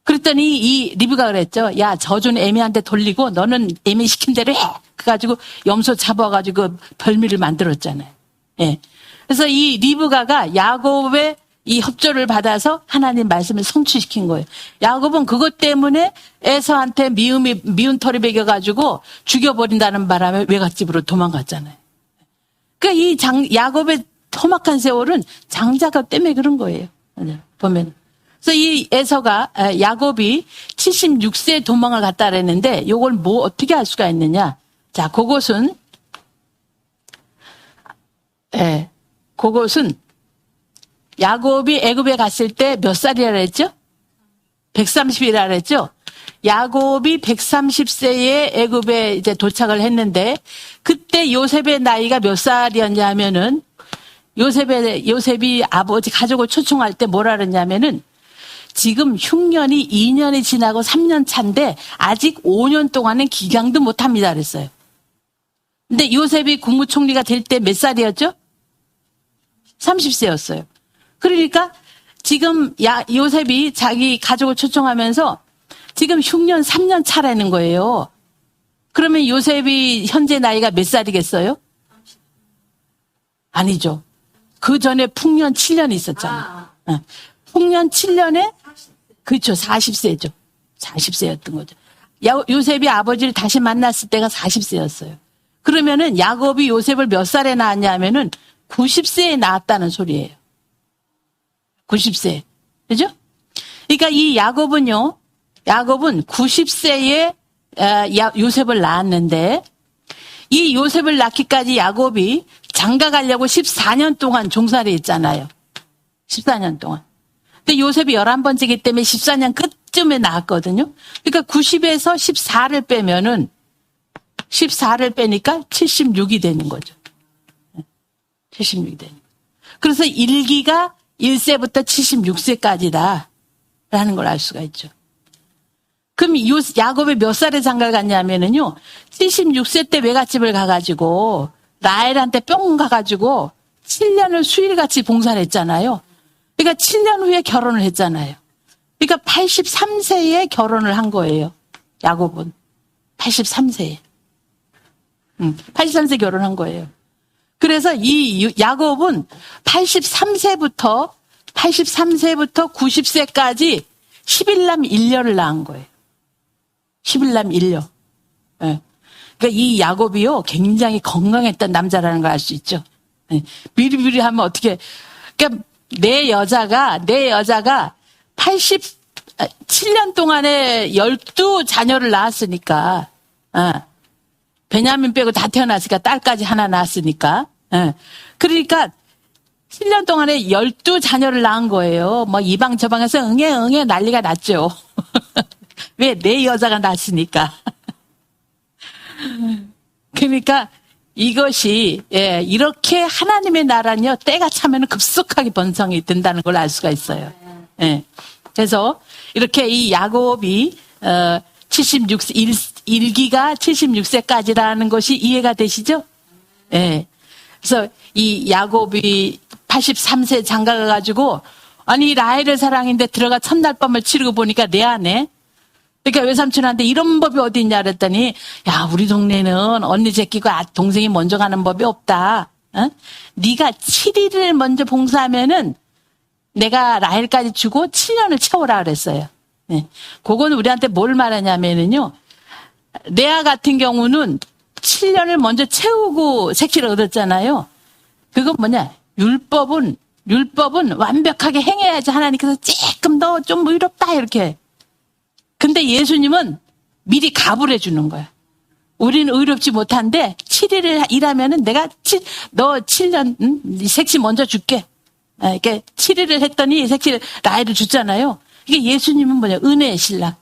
A: 그랬더니 이 리브가 그랬죠. 야, 저준 애미한테 돌리고 너는 애미 시킨 대로 해. 그래가지고 염소 잡아가지고 벌미를 만들었잖아요. 예. 그래서 이 리브가가 야곱의 이 협조를 받아서 하나님 말씀을 성취시킨 거예요. 야곱은 그것 때문에 에서한테 미운 털이 베겨가지고 죽여버린다는 바람에 외갓집으로 도망갔잖아요. 그러니까 야곱의 험악한 세월은 장자가 때문에 그런 거예요. 보면. 그래서 이 에서가, 야곱이 76세에 도망을 갔다 그랬는데, 요걸 뭐 어떻게 알 수가 있느냐. 자, 그것은 야곱이 애굽에 갔을 때 몇 살이라 그랬죠? 130이라 그랬죠? 야곱이 130세에 애굽에 이제 도착을 했는데, 그때 요셉의 나이가 몇 살이었냐면은, 요셉이 아버지 가족을 초청할 때 뭐라 그랬냐면은, 지금 흉년이 2년이 지나고 3년 차인데 아직 5년 동안은 기강도 못합니다 그랬어요. 근데 요셉이 국무총리가 될 때 몇 살이었죠? 30세였어요. 그러니까 지금 요셉이 자기 가족을 초청하면서 지금 흉년 3년 차라는 거예요. 그러면 요셉이 현재 나이가 몇 살이겠어요? 아니죠. 그 전에 풍년 7년이 있었잖아요. 풍년 7년에 그렇죠. 40세죠. 40세였던 거죠. 요셉이 아버지를 다시 만났을 때가 40세였어요. 그러면은 야곱이 요셉을 몇 살에 낳았냐 하면은 90세에 낳았다는 소리예요. 90세. 그죠? 그러니까 이 야곱은 90세에 요셉을 낳았는데 이 요셉을 낳기까지 야곱이 장가 가려고 14년 동안 종살이 했잖아요. 14년 동안. 근데 요셉이 11번째이기 때문에 14년 끝쯤에 낳았거든요. 그러니까 90에서 14를 빼면은 14를 빼니까 76이 되는 거죠. 76이 되는 거죠. 그래서 1기가 1세부터 76세까지다라는 걸 알 수가 있죠. 그럼 야곱이 몇 살에 장가를 갔냐면은요, 76세 때 외갓집을 가가지고 라헬한테 뿅 가가지고 7년을 수일같이 봉사를 했잖아요. 그러니까 7년 후에 결혼을 했잖아요. 그러니까 83세에 결혼을 한 거예요. 야곱은 83세에. 83세 결혼한 거예요. 그래서 이 야곱은 83세부터 90세까지 11남 1녀를 낳은 거예요. 11남 1녀. 네. 그러니까 이 야곱이요, 굉장히 건강했던 남자라는 걸 알 수 있죠. 네. 미리미리 하면 어떻게, 그러니까 내 여자가 87년 동안에 12자녀를 낳았으니까, 베냐민 빼고 다 태어났으니까, 딸까지 하나 낳았으니까, 그러니까 7년 동안에 12자녀를 낳은 거예요. 뭐 이방 저방에서 응애 난리가 났죠. 왜? 내 여자가 낳았으니까. 그러니까 이것이 이렇게 하나님의 나라는요, 때가 차면 급속하게 번성이 된다는 걸 알 수가 있어요. 그래서 이렇게 이 야곱이 76세 1기가 76세까지라는 것이 이해가 되시죠? 그래서 이 야곱이 83세 장가가 가지고 아니 라헬을 사랑인데 들어가 첫날 밤을 치르고 보니까 내 안에, 그러니까 외삼촌한테 이런 법이 어디 있냐 그랬더니, 야, 우리 동네는 언니 제끼고 동생이 먼저 가는 법이 없다. 네가 7일을 먼저 봉사하면은 내가 라헬까지 주고 7년을 채워라 그랬어요. 그건 우리한테 뭘 말하냐면은요, 레아 같은 경우는 7년을 먼저 채우고 색시를 얻었잖아요. 그건 뭐냐? 율법은 완벽하게 행해야지 하나님께서 조금 더 좀 의롭다 이렇게. 근데 예수님은 미리 갑을 해주는 거야. 우리는 의롭지 못한데 7일을 일하면은 내가 너 7년 색시 먼저 줄게. 이렇게 7일을 했더니 색시 라헬을 줬잖아요. 이게 예수님은 뭐냐? 은혜의 신랑.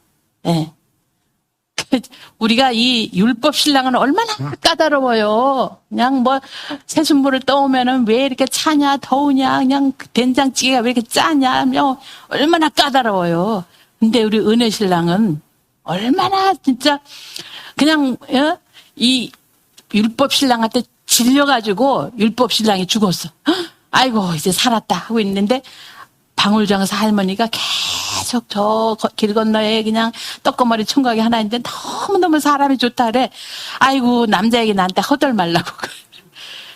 A: 우리가 이 율법 신랑은 얼마나 까다로워요. 그냥 뭐 새순물을 떠오면은 왜 이렇게 차냐, 더우냐, 그냥 된장찌개가 왜 이렇게 짜냐, 얼마나 까다로워요. 근데 우리 은혜 신랑은 얼마나 진짜 그냥 이 율법 신랑한테 질려가지고 율법 신랑이 죽었어. 아이고 이제 살았다 하고 있는데 방울장사 할머니가 계속 저 길 건너에 그냥 떡거머리 총각이 하나 있는데 너무너무 사람이 좋다 그래. 아이고 남자에게 나한테 허들 말라고.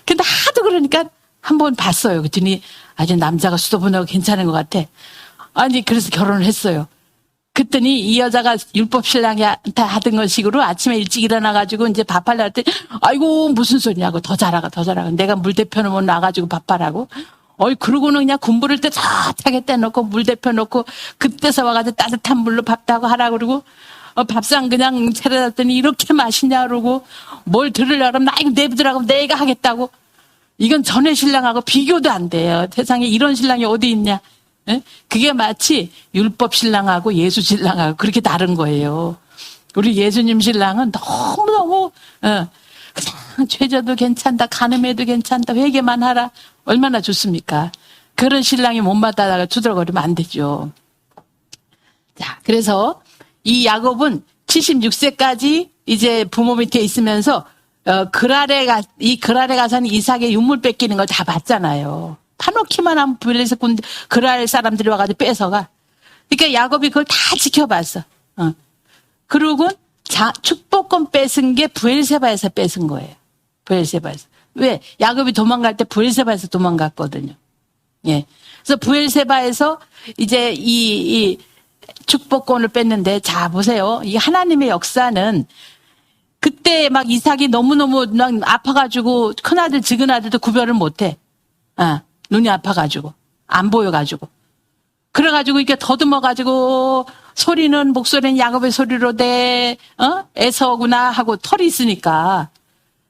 A: 근데 하도 그러니까 한번 봤어요. 그랬더니 아주 남자가 수도분하고 괜찮은 것 같아. 아니 그래서 결혼을 했어요. 그랬더니 이 여자가 율법 신랑한테 하던 것 식으로 아침에 일찍 일어나가지고 이제 밥하려고 했더니 아이고 무슨 소리냐고 더 잘하고 내가 물 데펴놓으면 나가지고 밥하라고. 그러고는 그냥 군부를 따뜻하게 떼놓고 물 데펴놓고 그때서 와가지고 따뜻한 물로 밥도 하고 하라 그러고 밥상 그냥 차려놨더니 이렇게 맛있냐 그러고 뭘 들으려고 하면 나 이거 내부더라고 내가 하겠다고. 이건 전에 신랑하고 비교도 안 돼요. 세상에 이런 신랑이 어디 있냐. 그게 마치 율법 신랑하고 예수 신랑하고 그렇게 다른 거예요. 우리 예수님 신랑은 너무너무 그냥 죄져도 괜찮다, 간음해도 괜찮다, 회개만 하라. 얼마나 좋습니까? 그런 신랑이 못마다다가 투덜거리면 안 되죠. 자, 그래서 이 야곱은 76세까지 이제 부모 밑에 있으면서 그랄에 가서는 이삭의 유물 뺏기는 걸 다 봤잖아요. 파놓기만 하면 블레셋 군대 그랄 사람들이 와가지고 뺏어가. 그러니까 야곱이 그걸 다 지켜봤어. 그리고 축복권 뺏은 게 부엘세바에서 뺏은 거예요. 부엘세바에서. 왜? 야곱이 도망갈 때 부엘세바에서 도망갔거든요. 예. 그래서 부엘세바에서 이제 이 축복권을 뺐는데, 자, 보세요. 이 하나님의 역사는 그때 막 이삭이 너무너무 막 아파가지고 큰아들, 작은아들도 구별을 못해. 눈이 아파가지고. 안 보여가지고. 그래가지고 이렇게 더듬어가지고 목소리는 야곱의 소리로 돼, 에서구나 하고 털이 있으니까.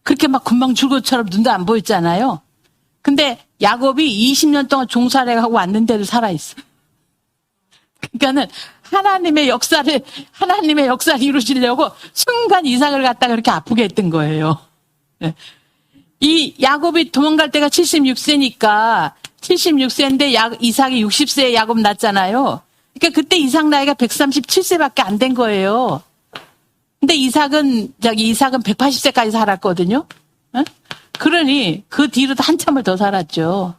A: 그렇게 막 금방 죽을 것처럼 눈도 안 보였잖아요. 근데 야곱이 20년 동안 종살이 하고 왔는데도 살아있어. 그러니까는 하나님의 역사를 이루시려고 순간 이삭을 갖다가 그렇게 아프게 했던 거예요. 이 야곱이 도망갈 때가 76세니까 76세인데 이삭이 60세에 야곱 낳았잖아요. 그러니까 그때 이삭 나이가 137세밖에 안 된 거예요. 근데 이삭은 180세까지 살았거든요. 그러니 그 뒤로도 한참을 더 살았죠.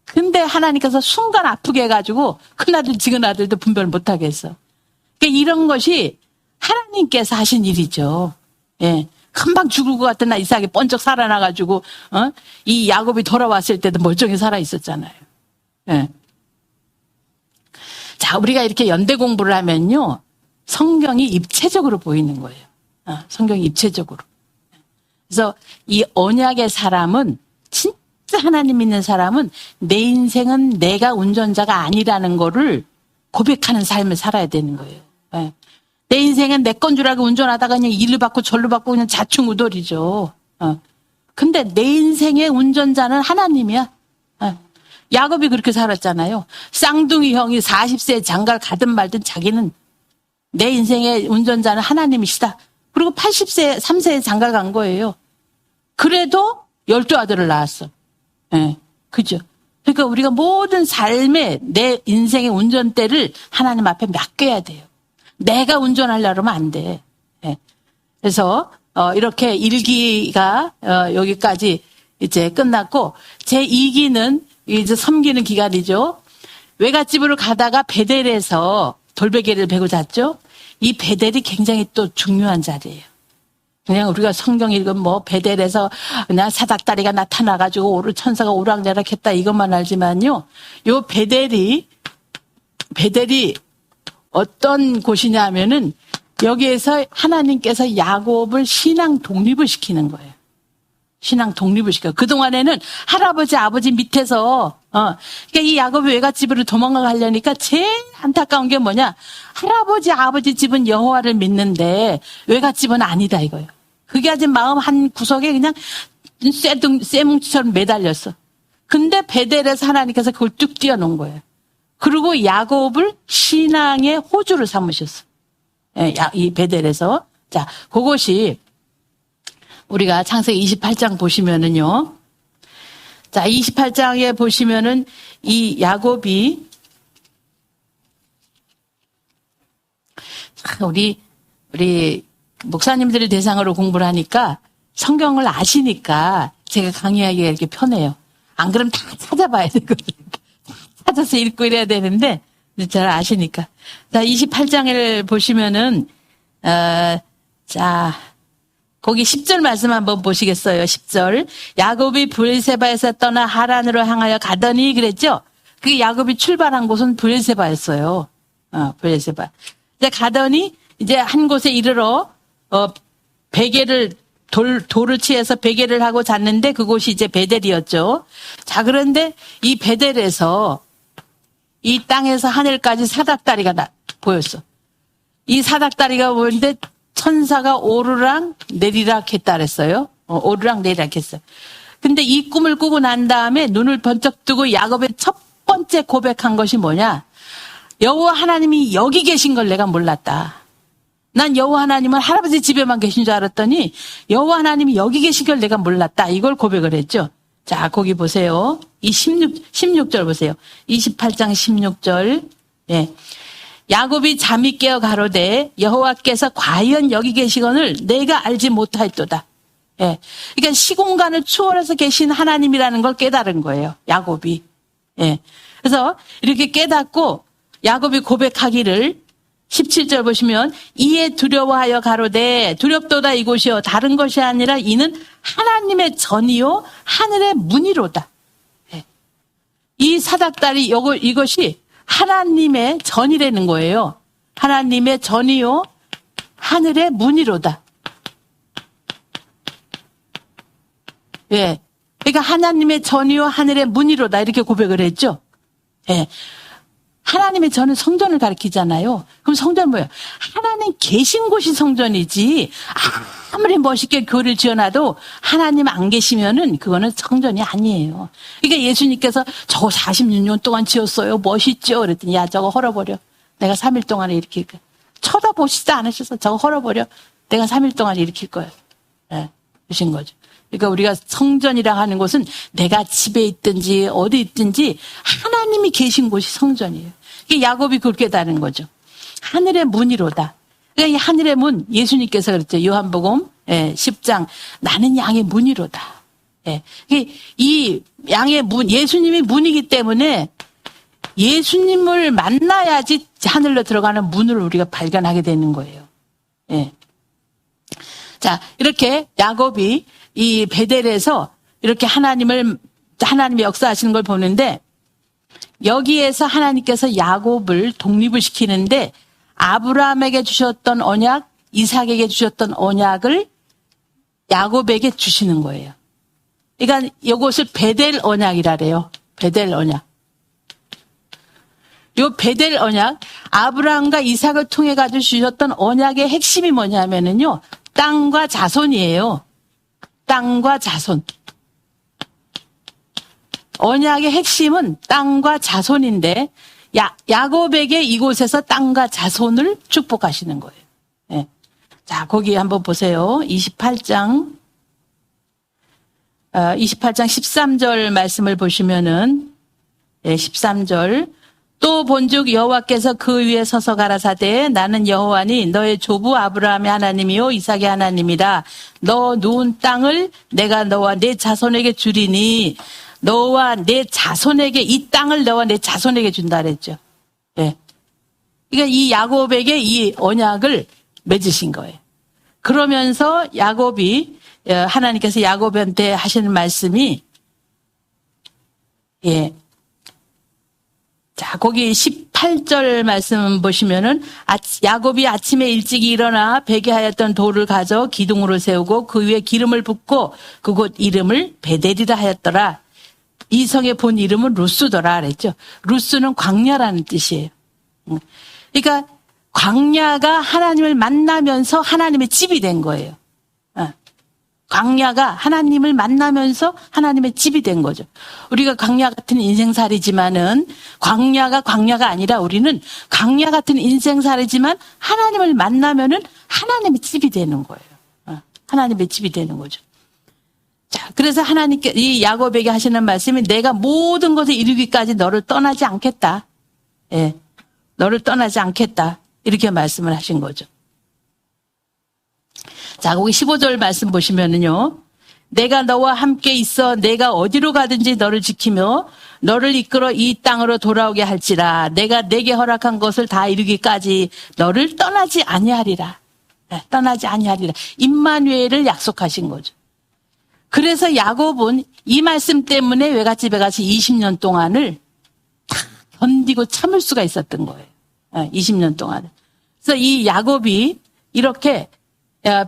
A: 근데 하나님께서 순간 아프게 해가지고 큰아들, 작은아들도 분별을 못하게 했어. 그러니까 이런 것이 하나님께서 하신 일이죠. 예. 금방 죽을 것 같은 나 이삭이 번쩍 살아나가지고, 이 야곱이 돌아왔을 때도 멀쩡히 살아있었잖아요. 예. 자, 우리가 이렇게 연대 공부를 하면요. 성경이 입체적으로 보이는 거예요. 성경이 입체적으로. 그래서 이 언약의 사람은, 진짜 하나님 믿는 사람은 내 인생은 내가 운전자가 아니라는 거를 고백하는 삶을 살아야 되는 거예요. 예. 내 인생은 내 건 줄 알고 운전하다가 그냥 일로 받고 절로 받고 그냥 자충우돌이죠. 근데 내 인생의 운전자는 하나님이야. 야곱이 그렇게 살았잖아요. 쌍둥이 형이 40세에 장가를 가든 말든 자기는 내 인생의 운전자는 하나님이시다. 그리고 80세, 3세에 장가 간 거예요. 그래도 12아들을 낳았어. 예, 그죠? 그러니까 우리가 모든 삶의 내 인생의 운전대를 하나님 앞에 맡겨야 돼요. 내가 운전하려고 하면 안 돼. 예. 그래서, 이렇게 1기가, 여기까지 이제 끝났고, 제 2기는 이제 섬기는 기간이죠. 외갓집으로 가다가 베델에서 돌베개를 베고 잤죠. 이 베델이 굉장히 또 중요한 자리예요. 그냥 우리가 성경 읽으면 뭐 베델에서 그냥 사닥다리가 나타나가지고 천사가 오락내락 했다 이것만 알지만요. 요 베델이 어떤 곳이냐 하면은 여기에서 하나님께서 야곱을 신앙 독립을 시키는 거예요. 신앙 독립을 시켜요. 그동안에는 할아버지, 아버지 밑에서, 그러니까 이 야곱이 외갓집으로 도망가려니까 제일 안타까운 게 뭐냐. 할아버지, 아버지 집은 여호와를 믿는데 외갓집은 아니다 이거예요. 그게 아주 마음 한 구석에 그냥 쇠뭉치처럼 매달렸어. 근데 베델에서 하나님께서 그걸 뚝 띄워놓은 거예요. 그리고 야곱을 신앙의 호주를 삼으셨어. 예, 이 베델에서. 자, 그것이 우리가 창세기 28장 보시면은요. 자, 28장에 보시면은 이 야곱이 우리 목사님들의 대상으로 공부를 하니까 성경을 아시니까 제가 강의하기가 이렇게 편해요. 안 그러면 다 찾아봐야 되거든요. 찾아서 읽고 이래야 되는데 잘 아시니까. 자, 28장을 보시면은 자, 거기 10절 말씀 한번 보시겠어요? 10절. 야곱이 브엘세바에서 떠나 하란으로 향하여 가더니 그랬죠? 그 야곱이 출발한 곳은 브엘세바였어요. 브엘세바. 이제 가더니 이제 한 곳에 이르러 베개를 돌을 치해서 베개를 하고 잤는데 그곳이 이제 베델이었죠. 자, 그런데 이 베델에서 이 땅에서 하늘까지 사닥다리가 보였어. 이 사닥다리가 보이는데 천사가 오르락 내리락 했다 그랬어요. 오르락 내리락 했어요. 근데 이 꿈을 꾸고 난 다음에 눈을 번쩍 뜨고 야곱의 첫 번째 고백한 것이 뭐냐? 여호와 하나님이 여기 계신 걸 내가 몰랐다. 난 여호와 하나님은 할아버지 집에만 계신 줄 알았더니 여호와 하나님이 여기 계신 걸 내가 몰랐다. 이걸 고백을 했죠. 자, 거기 보세요. 이 16절 보세요. 28장 16절. 예. 야곱이 잠이 깨어 가로되 여호와께서 과연 여기 계시거늘 내가 알지 못하였도다. 예. 그러니까 시공간을 초월해서 계신 하나님이라는 걸 깨달은 거예요. 야곱이. 예. 그래서 이렇게 깨닫고 야곱이 고백하기를 17절 보시면 이에 두려워하여 가로되 두렵도다 이곳이요 다른 것이 아니라 이는 하나님의 전이요 하늘의 문이로다. 예. 이 사닥다리 이것이 하나님의 전이라는 거예요. 하나님의 전이요 하늘의 문이로다. 예. 그러니까 하나님의 전이요 하늘의 문이로다 이렇게 고백을 했죠. 예. 하나님의 전은 성전을 가리키잖아요. 그럼 성전은 뭐예요? 하나님 계신 곳이 성전이지. 아무리 멋있게 교회를 지어놔도 하나님 안 계시면은 그거는 성전이 아니에요. 그러니까 예수님께서 저거 46년 동안 지었어요. 멋있죠? 그랬더니 야 저거 헐어버려. 내가 3일 동안에 일으킬 거야. 쳐다보시지도 않으셔서 저거 헐어버려. 내가 3일 동안에 일으킬 거야. 예, 그러신 거죠. 그러니까 우리가 성전이라 하는 곳은 내가 집에 있든지 어디 있든지 하나님이 계신 곳이 성전이에요. 이게 야곱이 그렇게 깨달은 거죠. 하늘의 문이로다. 그러니까 이 하늘의 문 예수님께서 그랬죠. 요한복음 10장 나는 양의 문이로다. 예. 이 양의 문 예수님이 문이기 때문에 예수님을 만나야지 하늘로 들어가는 문을 우리가 발견하게 되는 거예요. 예. 자, 이렇게 야곱이 이 베델에서 이렇게 하나님의 역사하시는 걸 보는데 여기에서 하나님께서 야곱을 독립을 시키는데 아브라함에게 주셨던 언약, 이삭에게 주셨던 언약을 야곱에게 주시는 거예요. 그러니까 이것을 베델 언약이라 그래요. 베델 언약. 이 베델 언약, 아브라함과 이삭을 통해 가지고 주셨던 언약의 핵심이 뭐냐면은요. 땅과 자손이에요. 땅과 자손. 언약의 핵심은 땅과 자손인데 야곱에게 이곳에서 땅과 자손을 축복하시는 거예요. 네. 자, 거기 한번 보세요. 28장 13절 말씀을 보시면은 13절 또 본즉 여호와께서 그 위에 서서 가라사대 나는 여호와니 너의 조부 아브라함의 하나님이요 이삭의 하나님이라 너 누운 땅을 내가 너와 내 자손에게 주리니 너와 내 자손에게 이 땅을 너와 내 자손에게 준다 그랬죠. 예. 그러니까 이 야곱에게 이 언약을 맺으신 거예요. 그러면서 야곱이 하나님께서 야곱한테 하시는 말씀이 예. 자, 거기 18절 말씀 보시면은 야곱이 아침에 일찍 일어나 베개하였던 돌을 가져 기둥으로 세우고 그 위에 기름을 붓고 그곳 이름을 베델이라 하였더라. 이 성의 본 이름은 루스더라 그랬죠. 루스는 광야라는 뜻이에요. 그러니까 광야가 하나님을 만나면서 하나님의 집이 된 거예요. 광야가 하나님을 만나면서 하나님의 집이 된 거죠. 우리가 광야 같은 인생살이지만은 광야가 아니라 우리는 광야 같은 인생살이지만 하나님을 만나면은 하나님의 집이 되는 거예요. 하나님의 집이 되는 거죠. 자, 그래서 하나님께 이 야곱에게 하시는 말씀이 내가 모든 것을 이루기까지 너를 떠나지 않겠다. 예. 너를 떠나지 않겠다. 이렇게 말씀을 하신 거죠. 자, 거기 15절 말씀 보시면은요. 내가 너와 함께 있어 내가 어디로 가든지 너를 지키며 너를 이끌어 이 땅으로 돌아오게 할지라 내가 내게 허락한 것을 다 이루기까지 너를 떠나지 아니하리라. 네, 떠나지 아니하리라. 임마누엘을 약속하신 거죠. 그래서 야곱은 이 말씀 때문에 외갓집에 가서 20년 동안을 다 견디고 참을 수가 있었던 거예요. 20년 동안. 그래서 이 야곱이 이렇게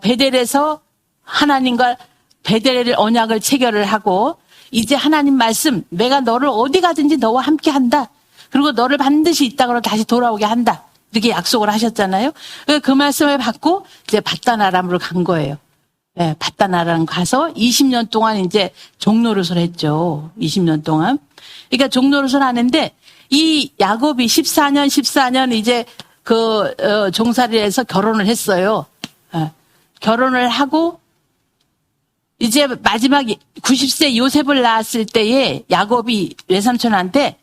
A: 베델에서 하나님과 베델의 언약을 체결을 하고 이제 하나님 말씀 내가 너를 어디 가든지 너와 함께 한다. 그리고 너를 반드시 이 땅으로 다시 돌아오게 한다. 이렇게 약속을 하셨잖아요. 그 말씀을 받고 이제 밧단아람으로 간 거예요. 네, 밧단아람 가서 20년 동안 이제 종노릇을 했죠. 20년 동안. 그러니까 종노릇을 하는데 이 야곱이 14년 이제 종살이를 해서 결혼을 했어요. 결혼을 하고 이제 마지막 90세 요셉을 낳았을 때에 야곱이 외삼촌한테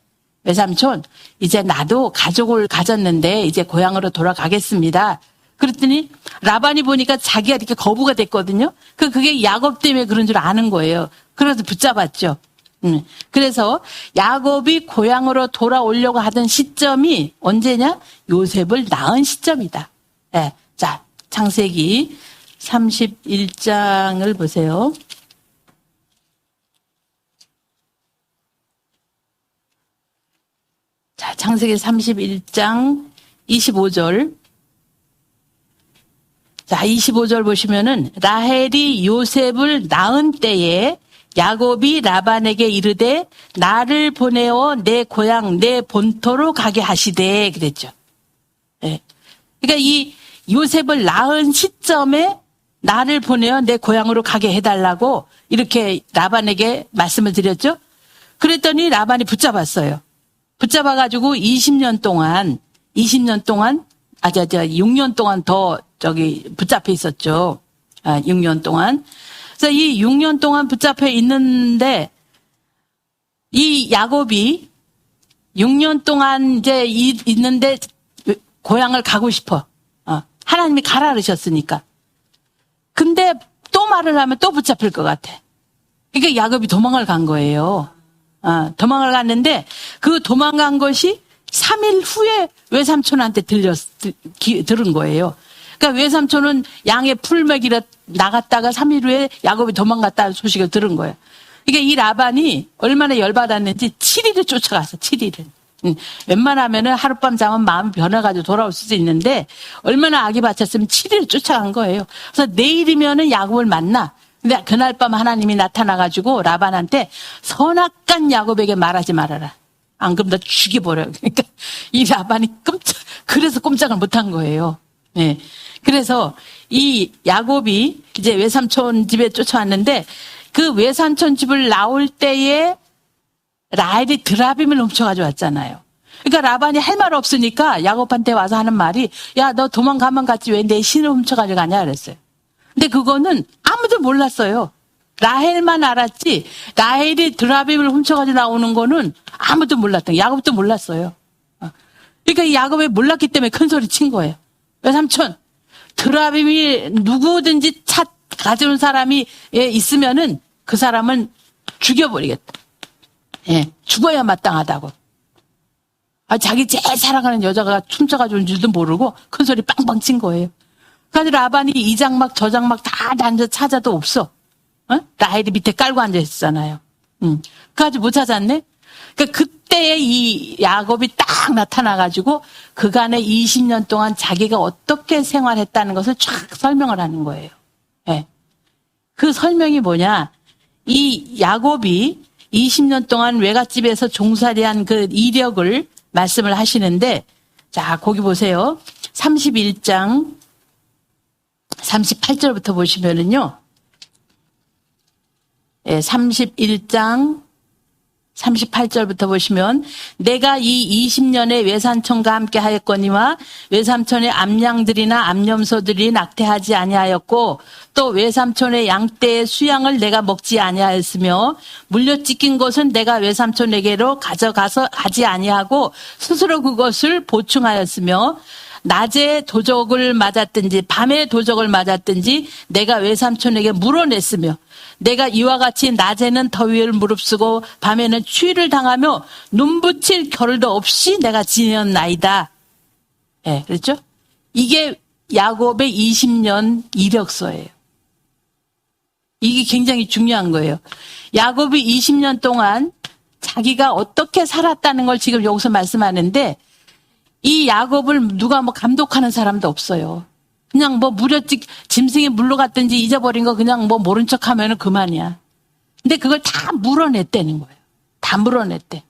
A: 외삼촌 이제 나도 가족을 가졌는데 이제 고향으로 돌아가겠습니다. 그랬더니 라반이 보니까 자기가 이렇게 거부가 됐거든요. 그게 야곱 때문에 그런 줄 아는 거예요. 그래서 붙잡았죠. 그래서 야곱이 고향으로 돌아오려고 하던 시점이 언제냐? 요셉을 낳은 시점이다. 네. 자, 창세기 31장을 보세요. 자, 창세기 31장 25절. 자, 25절 보시면은 라헬이 요셉을 낳은 때에 야곱이 라반에게 이르되 나를 보내어 내 고향 내 본토로 가게 하시되 그랬죠. 네. 그러니까 이 요셉을 낳은 시점에 나를 보내어 내 고향으로 가게 해달라고 이렇게 라반에게 말씀을 드렸죠. 그랬더니 라반이 붙잡았어요. 붙잡아가지고 6년 동안 6년 동안 붙잡혀 있었죠. 6년 동안. 그래서 이 6년 동안 붙잡혀 있는데, 이 야곱이 6년 동안 이제 있는데 고향을 가고 싶어. 하나님이 가라 그러셨으니까. 근데 또 말을 하면 또 붙잡힐 것 같아. 그러니까 야곱이 도망을 간 거예요. 도망을 갔는데 그 도망간 것이 3일 후에 외삼촌한테 들은 거예요. 그러니까 외삼촌은 양의 풀 먹이러 나갔다가 3일 후에 야곱이 도망갔다는 소식을 들은 거예요. 그러니까 이 라반이 얼마나 열받았는지 7일을 쫓아갔어, 7일을. 웬만하면은 하룻밤 자면 마음이 변해가지고 돌아올 수도 있는데 얼마나 악이 받쳤으면 7일을 쫓아간 거예요. 그래서 내일이면은 야곱을 만나. 근데 그날 밤 하나님이 나타나가지고 라반한테 선악간 야곱에게 말하지 말아라. 안 그럼 너 죽여버려. 그러니까 이 라반이 그래서 꼼짝을 못한 거예요. 네. 그래서 이 야곱이 이제 외삼촌 집에 쫓아왔는데 그 외삼촌 집을 나올 때에 라헬이 드라빔을 훔쳐가지고 왔잖아요. 그러니까 라반이 할 말 없으니까 야곱한테 와서 하는 말이 야, 너 도망가면 갔지 왜 내 신을 훔쳐가지고 가냐 그랬어요. 근데 그거는 아무도 몰랐어요. 라헬만 알았지 라헬이 드라빔을 훔쳐가지고 나오는 거는 아무도 몰랐던 거예요. 야곱도 몰랐어요. 그러니까 이 야곱이 몰랐기 때문에 큰 소리 친 거예요. 외삼촌, 드라빔이 누구든지 가져온 사람이 있으면은 그 사람은 죽여버리겠다. 예, 죽어야 마땅하다고. 자기 제일 사랑하는 여자가 훔쳐가지고 온 줄도 모르고 큰 소리 빵빵 친 거예요. 그래서 라반이 이 장막 저 장막 다 앉아 찾아도 없어. 라헬이 밑에 깔고 앉아 있었잖아요. 그래가지고 못 찾았네. 그러니까 그때에 이 야곱이 딱 나타나가지고 그간의 20년 동안 자기가 어떻게 생활했다는 것을 쫙 설명을 하는 거예요. 예. 그 설명이 뭐냐? 이 야곱이 20년 동안 외갓집에서 종살이한 그 이력을 말씀을 하시는데, 자, 거기 보세요. 31장 38절부터 보시면은요. 예, 31장 38절부터 보시면 내가 이 20년의 외삼촌과 함께 하였거니와 외삼촌의 암양들이나 암염소들이 낙태하지 아니하였고 또 외삼촌의 양떼의 수양을 내가 먹지 아니하였으며 물려찢긴 것은 내가 외삼촌에게로 가져가서 하지 아니하고 스스로 그것을 보충하였으며 낮에 도적을 맞았든지 밤에 도적을 맞았든지 내가 외삼촌에게 물어냈으며 내가 이와 같이 낮에는 더위를 무릅쓰고 밤에는 추위를 당하며 눈붙일 겨를도 없이 내가 지냈나이다. 예, 그렇죠? 이게 야곱의 20년 이력서예요. 이게 굉장히 중요한 거예요. 야곱이 20년 동안 자기가 어떻게 살았다는 걸 지금 여기서 말씀하는데 이 야곱을 누가 감독하는 사람도 없어요. 그냥 짐승이 물러갔든지 잊어버린 거 그냥 모른 척 하면은 그만이야. 근데 그걸 다 물어냈다는 거예요. 다 물어냈대.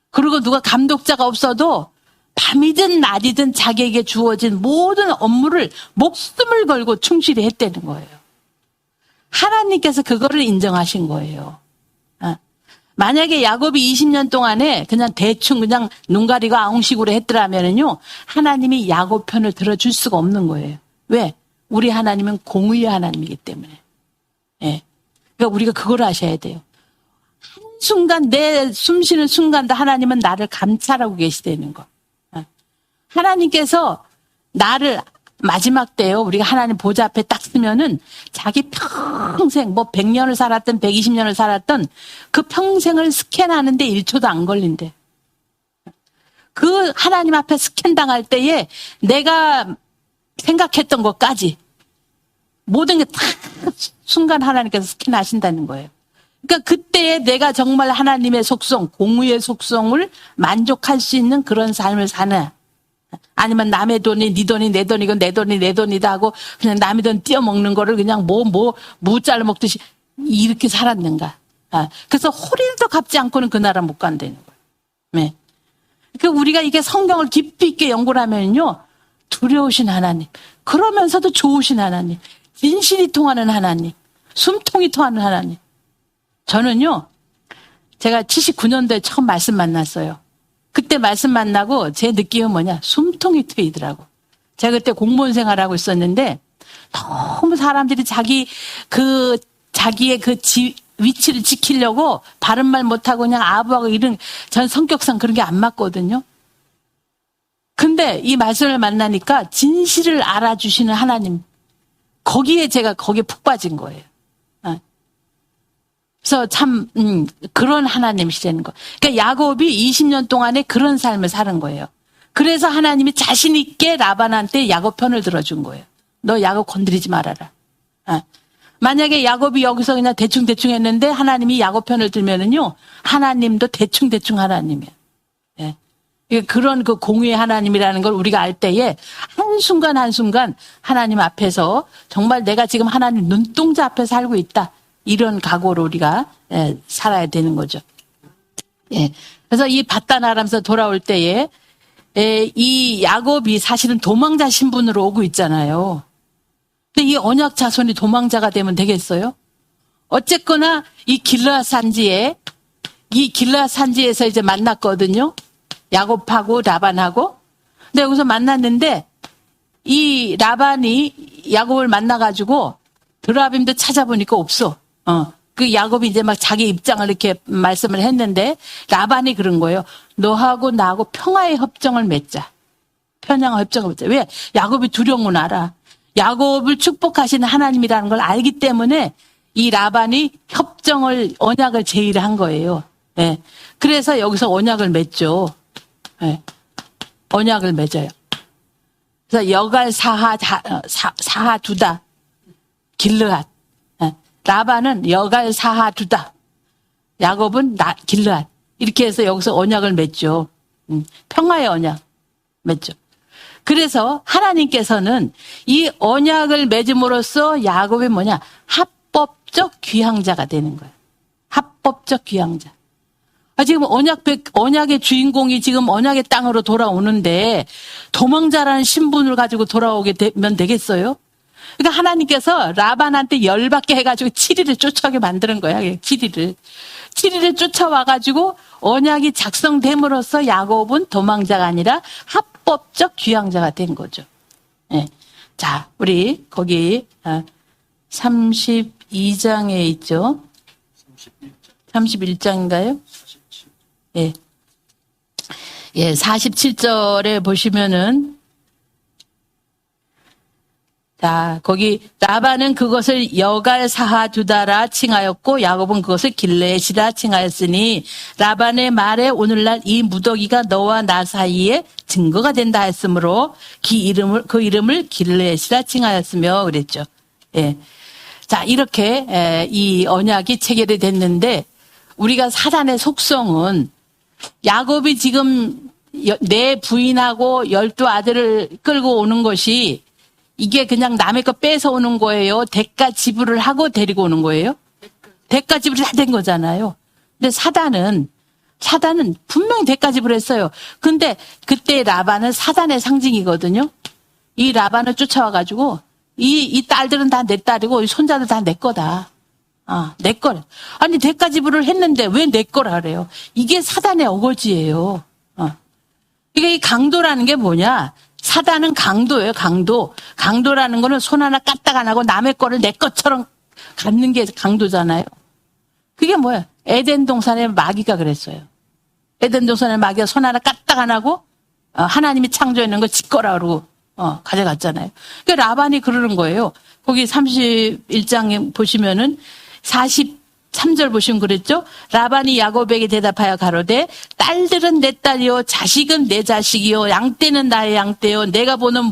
A: 그리고 누가 감독자가 없어도 밤이든 낮이든 자기에게 주어진 모든 업무를 목숨을 걸고 충실히 했다는 거예요. 하나님께서 그거를 인정하신 거예요. 만약에 야곱이 20년 동안에 그냥 대충 그냥 눈 가리고 아웅식으로 했더라면은요, 하나님이 야곱 편을 들어줄 수가 없는 거예요. 왜? 우리 하나님은 공의의 하나님이기 때문에. 예. 그러니까 우리가 그걸 아셔야 돼요. 한순간 내 숨쉬는 순간도 하나님은 나를 감찰하고 계시다는 거. 하나님께서 나를 마지막 때요. 우리가 하나님 보좌 앞에 딱 쓰면은 자기 평생 뭐 100년을 살았던 120년을 살았던 그 평생을 스캔하는데 1초도 안 걸린대. 그 하나님 앞에 스캔 당할 때에 내가 생각했던 것까지 모든 게 다 순간 하나님께서 스캔하신다는 거예요. 그러니까 그때에 내가 정말 하나님의 속성, 공의의 속성을 만족할 수 있는 그런 삶을 사는, 아니면 남의 돈이 네 돈이 내 돈이고 내 돈이 내 돈이다 하고 그냥 남의 돈 띄어먹는 거를 그냥 무 잘라 먹듯이 이렇게 살았는가. 그래서 호릴도 갚지 않고는 그 나라 못 간다는 거예요. 네. 그러니까 우리가 이게 성경을 깊이 있게 연구를 하면요, 두려우신 하나님, 그러면서도 좋으신 하나님, 진실이 통하는 하나님, 숨통이 통하는 하나님. 저는요, 제가 79년도에 처음 말씀 만났어요. 그때 말씀 만나고 제 느낌은 뭐냐, 숨통이 트이더라고. 제가 그때 공무원 생활하고 있었는데 너무 사람들이 자기의 위치를 지키려고 바른 말 못하고 그냥 아부하고 이런, 전 성격상 그런 게 안 맞거든요. 근데 이 말씀을 만나니까 진실을 알아주시는 하나님, 제가 거기에 푹 빠진 거예요. 그래서 참 그런 하나님이시라는 거. 그러니까 야곱이 20년 동안에 그런 삶을 사는 거예요. 그래서 하나님이 자신 있게 라반한테 야곱 편을 들어준 거예요. 너 야곱 건드리지 말아라. 만약에 야곱이 여기서 그냥 대충 했는데 하나님이 야곱 편을 들면은요, 하나님도 대충 하나님이에요. 예. 그런 그 공의의 하나님이라는 걸 우리가 알 때에 한순간 하나님 앞에서 정말 내가 지금 하나님 눈동자 앞에 살고 있다. 이런 각오로 우리가 살아야 되는 거죠. 예. 그래서 이 바다나라면서 돌아올 때에 이 야곱이 사실은 도망자 신분으로 오고 있잖아요. 근데 이 언약 자손이 도망자가 되면 되겠어요? 어쨌거나 이 길르앗 산지에서 이제 만났거든요. 야곱하고 라반하고. 근데 여기서 만났는데 이 라반이 야곱을 만나가지고 드라빔도 찾아보니까 없어. 그 야곱이 이제 막 자기 입장을 이렇게 말씀을 했는데 라반이 그런 거예요. 너하고 나하고 평화의 협정을 맺자. 평화의 협정을 맺자. 왜? 야곱이 두려운 건 알아. 야곱을 축복하시는 하나님이라는 걸 알기 때문에 이 라반이 언약을 제의를 거예요. 네. 그래서 여기서 언약을 맺죠. 네. 언약을 맺어요. 그래서 여갈 사하 두다. 길르앗. 라반은 여갈 사하 두다. 야곱은 길르앗. 이렇게 해서 여기서 언약을 맺죠. 평화의 언약 맺죠. 그래서 하나님께서는 이 언약을 맺음으로써 야곱이 뭐냐? 합법적 귀향자가 되는 거예요. 합법적 귀향자. 지금 언약의 주인공이 지금 언약의 땅으로 돌아오는데 도망자라는 신분을 가지고 돌아오게 되면 되겠어요? 그러니까 하나님께서 라반한테 열받게 해가지고 7일을 쫓아오게 만드는 거야. 7일을 쫓아와가지고 언약이 작성됨으로써 야곱은 도망자가 아니라 합법적 귀향자가 된 거죠. 네. 자, 우리 거기 32장에 있죠. 31장인가요? 예. 예, 47절에 보시면은 자, 거기 라반은 그것을 여갈 사하 두다라 칭하였고 야곱은 그것을 길르앗이라 칭하였으니 라반의 말에 오늘날 이 무더기가 너와 나 사이에 증거가 된다 했으므로 그 이름을 길르앗이라 칭하였으며 그랬죠. 예. 자, 이렇게 이 언약이 체결이 됐는데 우리가 사단의 속성은 야곱이 지금 내 부인하고 12 아들을 끌고 오는 것이 이게 그냥 남의 거 뺏어 오는 거예요? 대가 지불을 하고 데리고 오는 거예요? 대가 지불이 다 된 거잖아요. 근데 사단은 분명히 대가 지불했어요. 근데 그때 라반은 사단의 상징이거든요. 이 라반을 쫓아와가지고 이 딸들은 다 내 딸이고 이 손자들 다 내 거다. 내 거래. 아니 대가 지불을 했는데 왜 내 거라 그래요? 이게 사단의 어거지예요. 이게 이 강도라는 게 뭐냐? 사단은 강도예요, 강도. 강도라는 거는 손 하나 까딱 안 하고 남의 거를 내 것처럼 갖는 게 강도잖아요. 그게 뭐야? 에덴 동산의 마귀가 그랬어요. 에덴 동산의 마귀가 손 하나 까딱 안 하고 하나님이 창조해놓은 거 지 거라 그러고 가져갔잖아요. 그러니까 라반이 그러는 거예요. 거기 31장에 보시면은 43절 보시면 그랬죠? 라반이 야곱에게 대답하여 가로되 딸들은 내 딸이요 자식은 내 자식이요 양떼는 나의 양떼요 내가 보는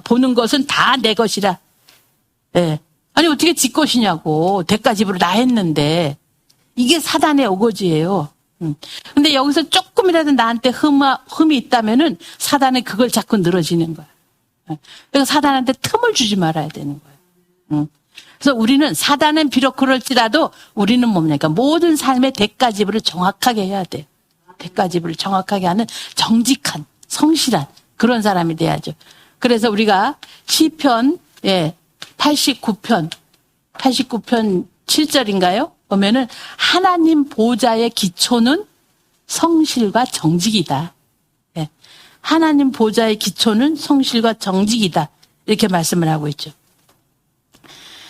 A: 보는 것은 다 내 것이라. 예. 아니 어떻게 지 것이냐고 대가집으로 나 했는데 이게 사단의 오거지예요. 근데 여기서 조금이라도 나한테 흠이 있다면은 사단은 그걸 자꾸 늘어지는 거야. 그래서 사단한테 틈을 주지 말아야 되는 거예요. 그래서 우리는 사단은 비록 그럴지라도 우리는 뭡니까? 모든 삶의 대가지불을 정확하게 해야 돼요. 대가지불을 정확하게 하는 정직한, 성실한 그런 사람이 돼야죠. 그래서 우리가 시편 89편 7절인가요? 보면은 하나님 보좌의 기초는 성실과 정직이다. 예. 하나님 보좌의 기초는 성실과 정직이다. 이렇게 말씀을 하고 있죠.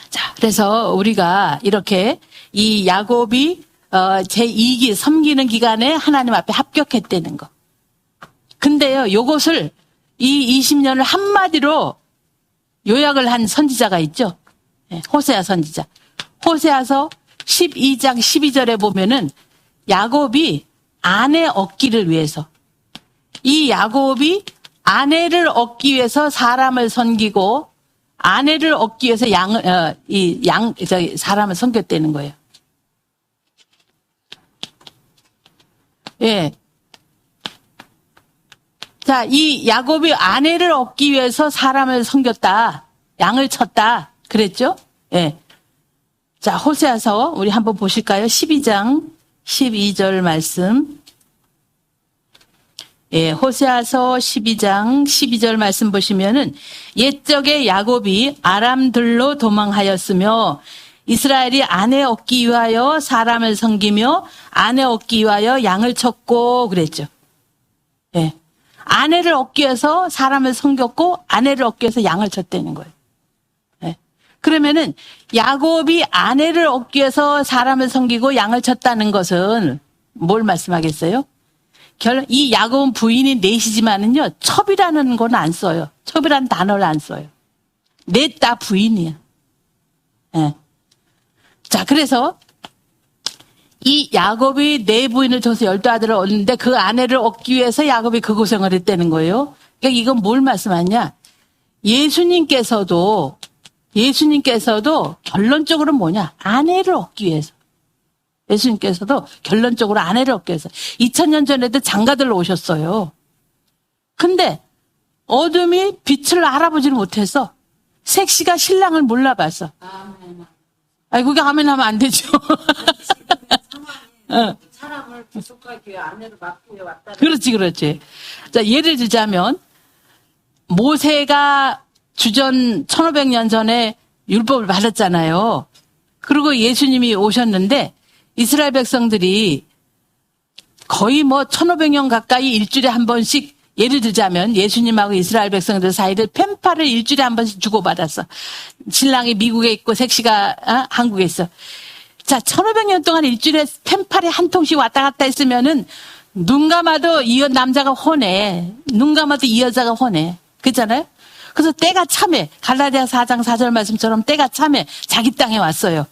A: 자, 그래서 우리가 이렇게 이 야곱이 제2기 섬기는 기간에 하나님 앞에 합격했다는 거. 근데요, 요것을 이 20년을 한마디로 요약을 한 선지자가 있죠. 예, 호세아 선지자. 호세아서 12장 12절에 보면은 야곱이 아내 얻기를 위해서 이 야곱이 아내를 얻기 위해서 사람을 섬기고 아내를 얻기 위해서 사람을 섬겼다는 거예요. 예. 자, 이 야곱이 아내를 얻기 위해서 사람을 섬겼다. 양을 쳤다. 그랬죠? 예. 자, 호세아서 우리 한번 보실까요? 12장 12절 말씀. 예, 호세아서 12장 12절 말씀 보시면은 옛적에 야곱이 아람들로 도망하였으며 이스라엘이 아내 얻기 위하여 사람을 섬기며 아내 얻기 위하여 양을 쳤고 그랬죠. 예. 아내를 얻기 위해서 사람을 섬겼고 아내를 얻기 위해서 양을 쳤다는 거예요. 예. 그러면은 야곱이 아내를 얻기 위해서 사람을 섬기고 양을 쳤다는 것은 뭘 말씀하겠어요? 이 야곱은 부인이 넷이지만은요, 첩이라는 건 안 써요. 첩이라는 단어를 안 써요. 넷 다 부인이야. 예. 자, 그래서 이 야곱이 네 부인을 줘서 12아들을 얻는데 그 아내를 얻기 위해서 야곱이 그 고생을 했다는 거예요. 그러니까 이건 뭘 말씀하냐? 예수님께서도 결론적으로 뭐냐? 아내를 얻기 위해서. 예수님께서도 결론적으로 아내를 얻기 위해서 2000년 전에도 장가들로 오셨어요. 근데 어둠이 빛을 알아보지를 못해서 색시가 신랑을 몰라봤어. 아니 그게 아멘 하면 안 되죠.
B: 사람을 구속하기 위해 아내를 맡기 위해 왔다.
A: 그렇지. 자, 예를 들자면 모세가 주전 1500년 전에 율법을 받았잖아요. 그리고 예수님이 오셨는데 이스라엘 백성들이 거의 1500년 가까이 일주일에 한 번씩 예를 들자면 예수님하고 이스라엘 백성들 사이를 펜팔을 일주일에 한 번씩 주고받았어. 신랑이 미국에 있고 색시가 한국에 있어. 자, 1500년 동안 일주일에 펜팔이 한 통씩 왔다 갔다 했으면은 눈 감아도 이 남자가 혼해. 눈 감아도 이 여자가 혼해. 그렇잖아요? 그래서 때가 참해. 갈라디아 4장 4절 말씀처럼 때가 참해. 자기 땅에 왔어요.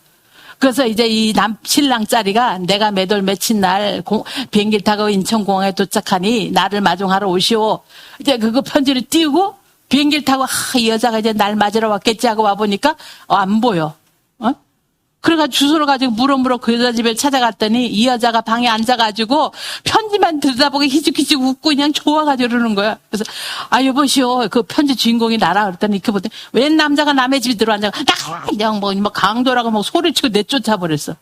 A: 그래서 이제 이 신랑 짜리가 내가 몇 월 며칠 날 비행기를 타고 인천공항에 도착하니 나를 마중하러 오시오. 이제 그거 편지를 띄우고 비행기를 타고 이 여자가 이제 날 맞으러 왔겠지 하고 와보니까 안 보여. 그래가지고 주소를 가지고 물어 그 여자 집에 찾아갔더니 이 여자가 방에 앉아가지고 편지만 들여다보고 희죽희죽 웃고 그냥 좋아가지고 그러는 거야. 그래서 여보시오 그 편지 주인공이 나라 그랬더니 이렇게 보더니 웬 남자가 남의 집에 들어앉아 그냥 뭐 강도라고 막 소리치고 내쫓아 버렸어.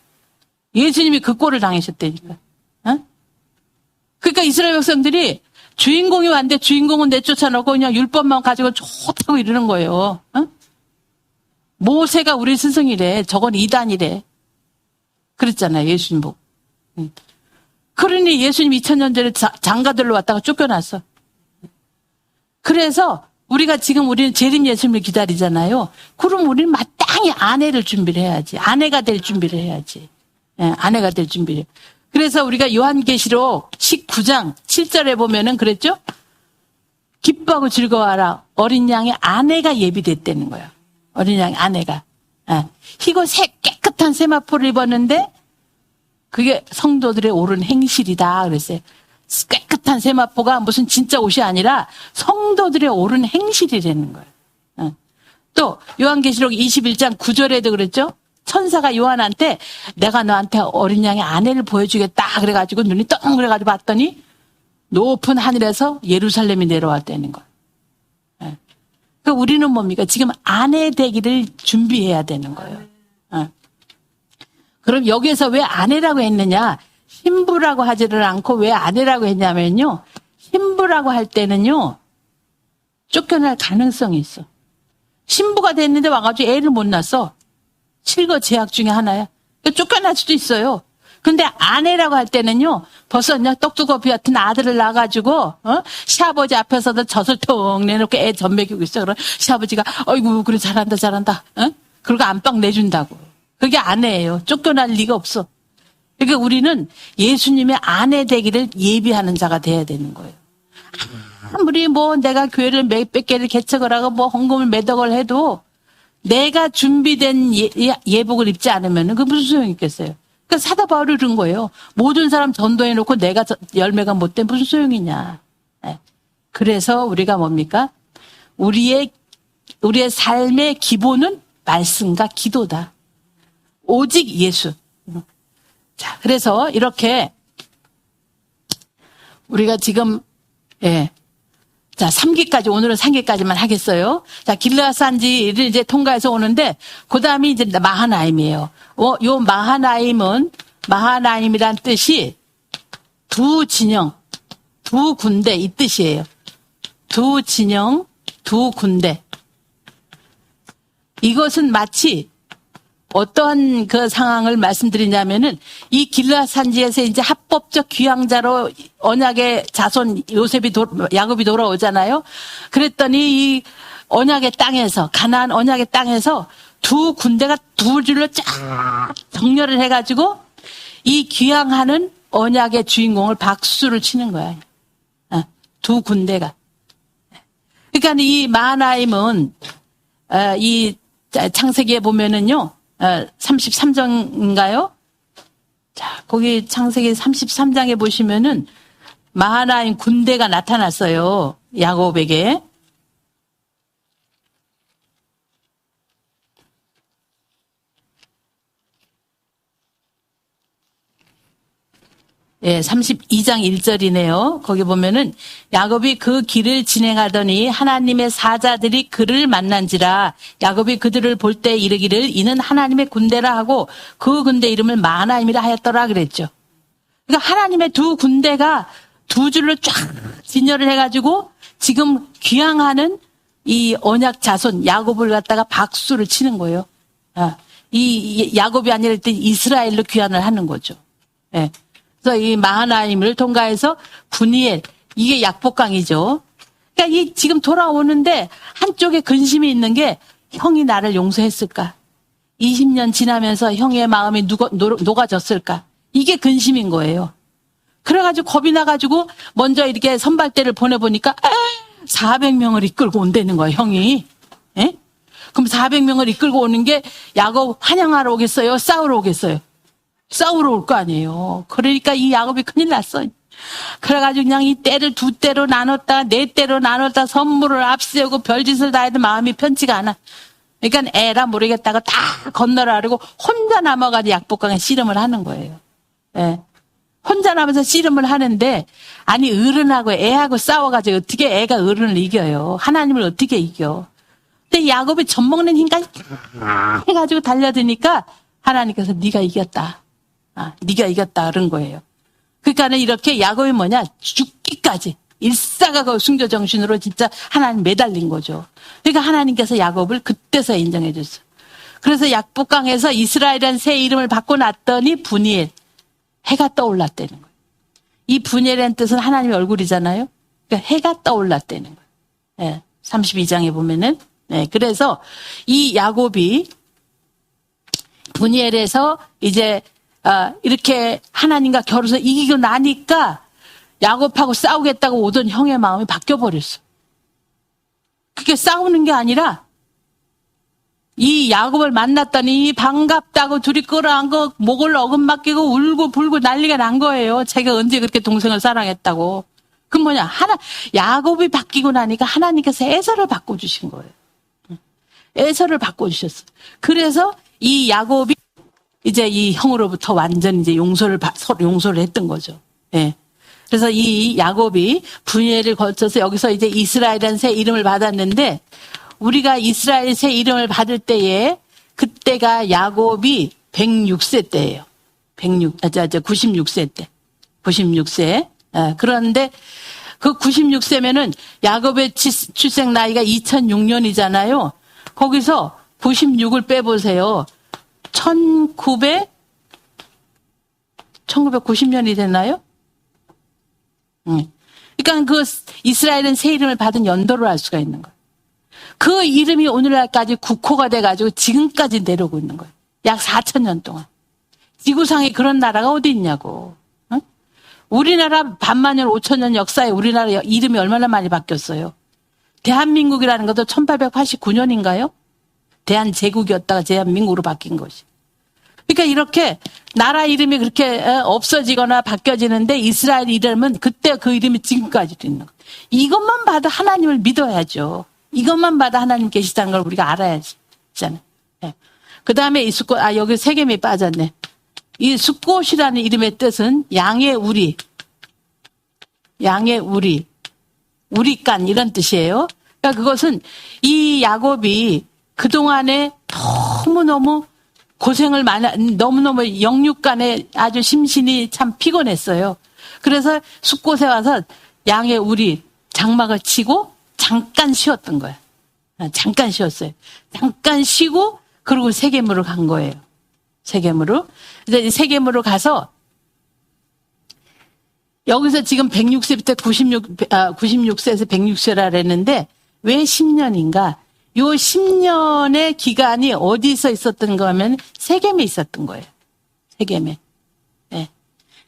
A: 예수님이 그 꼴을 당하셨다니까. 그러니까 이스라엘 백성들이 주인공이 왔는데 주인공은 내쫓아놓고 그냥 율법만 가지고 좋다고 이러는 거예요. 모세가 우리 스승이래. 저건 이단이래. 그랬잖아요. 예수님 보고. 그러니 예수님 2000년 전에 장가들로 왔다가 쫓겨났어. 그래서 우리는 재림 예수님을 기다리잖아요. 그럼 우리는 마땅히 아내를 준비를 해야지. 아내가 될 준비를 해야지. 아내가 될 준비를. 그래서 우리가 요한계시록 19장 7절에 보면은 그랬죠? 기뻐하고 즐거워하라. 어린 양의 아내가 예비됐다는 거예요. 어린 양의 아내가. 희고 깨끗한 세마포를 입었는데 그게 성도들의 옳은 행실이다 그랬어요. 깨끗한 세마포가 무슨 진짜 옷이 아니라 성도들의 옳은 행실이라는 거예요. 또 요한계시록 21장 9절에도 그랬죠. 천사가 요한한테 내가 너한테 어린 양의 아내를 보여주겠다 그래가지고 눈이 떵 그래가지고 봤더니 높은 하늘에서 예루살렘이 내려왔다는 거예요. 그러니까 우리는 뭡니까? 지금 아내 되기를 준비해야 되는 거예요. 그럼 여기에서 왜 아내라고 했느냐? 신부라고 하지를 않고 왜 아내라고 했냐면요. 신부라고 할 때는요. 쫓겨날 가능성이 있어. 신부가 됐는데 와가지고 애를 못 낳았어. 실거 제약 중에 하나야. 쫓겨날 수도 있어요. 근데 아내라고 할 때는요. 벌써 그냥 떡두꺼비 같은 아들을 낳아가지고 시아버지 앞에서도 젖을 통 내놓고 애 젖 먹이고 있어. 그럼 시아버지가 어이구 그래 잘한다. 그리고 안방 내준다고. 그게 아내예요. 쫓겨날 리가 없어. 그러니까 우리는 예수님의 아내 되기를 예비하는 자가 돼야 되는 거예요. 아무리 뭐 내가 교회를 몇백 개를 개척을 하고 뭐 헌금을 몇 억을 해도 내가 준비된 예복을 입지 않으면 그 무슨 소용이 있겠어요. 그러니까 사도 바울이 그런 거예요. 모든 사람 전도해놓고 내가 열매가 못 된 무슨 소용이냐. 그래서 우리가 뭡니까? 우리의 삶의 기본은 말씀과 기도다. 오직 예수. 자, 그래서 이렇게 우리가 지금 자, 3기까지 오늘은 3기까지만 하겠어요. 자, 길르앗산지를 이제 통과해서 오는데 그다음이 이제 마하나임이에요. 요 마하나임이란 뜻이 두 진영, 두 군대 이 뜻이에요. 두 진영, 두 군대. 이것은 마치 어떤 그 상황을 말씀드리냐면은 이 길르앗산지에서 이제 합법적 귀향자로 언약의 자손 야곱이 돌아오잖아요. 그랬더니 이 언약의 땅에서 가나안 언약의 땅에서 두 군대가 두 줄로 쫙 정렬을 해가지고 이 귀향하는 언약의 주인공을 박수를 치는 거야. 두 군대가. 그러니까 이 마하나임은 이 창세기에 보면은요. 33장인가요? 자, 거기 창세기 33장에 보시면은 마하나임 군대가 나타났어요. 야곱에게. 예, 32장 1절이네요. 거기 보면은 야곱이 그 길을 진행하더니 하나님의 사자들이 그를 만난지라 야곱이 그들을 볼 때 이르기를 이는 하나님의 군대라 하고 그 군대 이름을 마하나임이라 하였더라 그랬죠. 그러니까 하나님의 두 군대가 두 줄로 쫙 진열을 해가지고 지금 귀향하는 이 언약 자손 야곱을 갖다가 박수를 치는 거예요. 이 야곱이 아니라 이스라엘로 귀환을 하는 거죠. 예. 그래서 이 마하나임을 통과해서 분이엘, 이게 약복강이죠. 그러니까 이 지금 돌아오는데 한쪽에 근심이 있는 게 형이 나를 용서했을까? 20년 지나면서 형의 마음이 녹아졌을까? 이게 근심인 거예요. 그래가지고 겁이 나가지고 먼저 이렇게 선발대를 보내보니까 400명을 이끌고 온다는 거예요, 형이. 예? 그럼 400명을 이끌고 오는 게 야곱 환영하러 오겠어요? 싸우러 오겠어요? 싸우러 올 거 아니에요. 그러니까 이 야곱이 큰일 났어. 그래가지고 그냥 이 떼를 두 떼로 나눴다, 네 떼로 나눴다, 선물을 앞세우고 별짓을 다 해도 마음이 편치가 않아. 그러니까 에라 모르겠다고 다 건너라고 혼자 남아가지고 약복강에 씨름을 하는 거예요. 예. 혼자 남아서 씨름을 하는데, 아니, 어른하고 애하고 싸워가지고 어떻게 애가 어른을 이겨요? 하나님을 어떻게 이겨? 근데 야곱이 젖먹는 힘까지 해가지고 달려드니까 하나님께서 네가 이겼다. 네가 이겼다 그런 거예요. 그러니까는 이렇게 야곱이 뭐냐 죽기까지 일사가 그 순교 정신으로 진짜 하나님 매달린 거죠. 그러니까 하나님께서 야곱을 그때서 인정해 줬어요. 그래서 약복강에서 이스라엘이라는 새 이름을 바꿔 놨더니 분이엘, 해가 떠올랐다는 거예요. 이 분이엘이라는 뜻은 하나님의 얼굴이잖아요. 그러니까 해가 떠올랐다는 거예요. 네, 32장에 보면은. 네, 그래서 이 야곱이 분이엘에서 이제 이렇게 하나님과 겨루서 이기고 나니까 야곱하고 싸우겠다고 오던 형의 마음이 바뀌어버렸어. 그게 싸우는 게 아니라 이 야곱을 만났더니 반갑다고 둘이 끌어안고 목을 어금맞기고 울고 불고 난리가 난 거예요. 자기가 언제 그렇게 동생을 사랑했다고. 그건 뭐냐? 야곱이 바뀌고 나니까 하나님께서 에서를 바꿔주신 거예요. 에서를 바꿔주셨어. 그래서 이 야곱이 이제 이 형으로부터 완전 이제 용서를 했던 거죠. 예. 그래서 이 야곱이 분예를 거쳐서 여기서 이제 이스라엘이라는 새 이름을 받았는데, 우리가 이스라엘 새 이름을 받을 때에 그때가 야곱이 106세 때예요. 96세 때. 96세. 그런데 그 96세면은 야곱의 출생 나이가 2006년이잖아요. 거기서 96을 빼보세요. 1990년이 됐나요? 그러니까 그 이스라엘은 새 이름을 받은 연도를 알 수가 있는 거예요. 그 이름이 오늘날까지 국호가 돼가지고 지금까지 내려오고 있는 거예요. 약 4,000년 동안. 지구상에 그런 나라가 어디 있냐고. 응? 우리나라 반만년 5,000년 역사에 우리나라 이름이 얼마나 많이 바뀌었어요. 대한민국이라는 것도 1889년인가요? 대한제국이었다가 대한민국으로 바뀐 것이. 그러니까 이렇게 나라 이름이 그렇게 없어지거나 바뀌어지는데 이스라엘 이름은 그때 그 이름이 지금까지도 있는 거예요. 이것만 봐도 하나님을 믿어야죠. 이것만 봐도 하나님 계시다는 걸 우리가 알아야지. 네. 그 다음에 이 숫꽃, 여기 세겜이 빠졌네. 이 숫꽃이라는 이름의 뜻은 양의 우리, 우리간 이런 뜻이에요. 그러니까 그것은 이 야곱이 그동안에 너무너무 고생을 너무너무 영육간에 아주 심신이 참 피곤했어요. 그래서 숫곳에 와서 양의 우리 장막을 치고 잠깐 쉬었던 거예요. 잠깐 쉬었어요. 잠깐 쉬고 그리고 세겜으로 간 거예요. 세겜으로. 이제 세겜으로 가서 여기서 지금 106세부터 96세에서 106세라 그랬는데 왜 10년인가? 요 10년의 기간이 어디서 있었던 거면 세겜에 있었던 거예요. 세겜에. 네.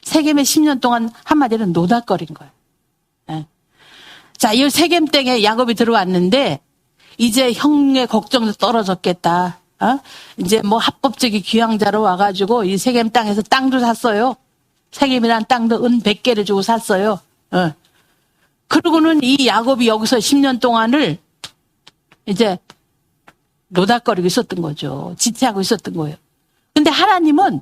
A: 세겜에 10년 동안 한마디로 노닥거린 거예요. 네. 자, 이 세겜 땡에 야곱이 들어왔는데 이제 형의 걱정도 떨어졌겠다. 이제 뭐 합법적인 귀향자로 와가지고 이 세겜 땅에서 땅도 샀어요. 세겜이란 땅도 은 100개를 주고 샀어요. 그러고는 이 야곱이 여기서 10년 동안을 이제 노닥거리고 있었던 거죠. 지체하고 있었던 거예요. 근데 하나님은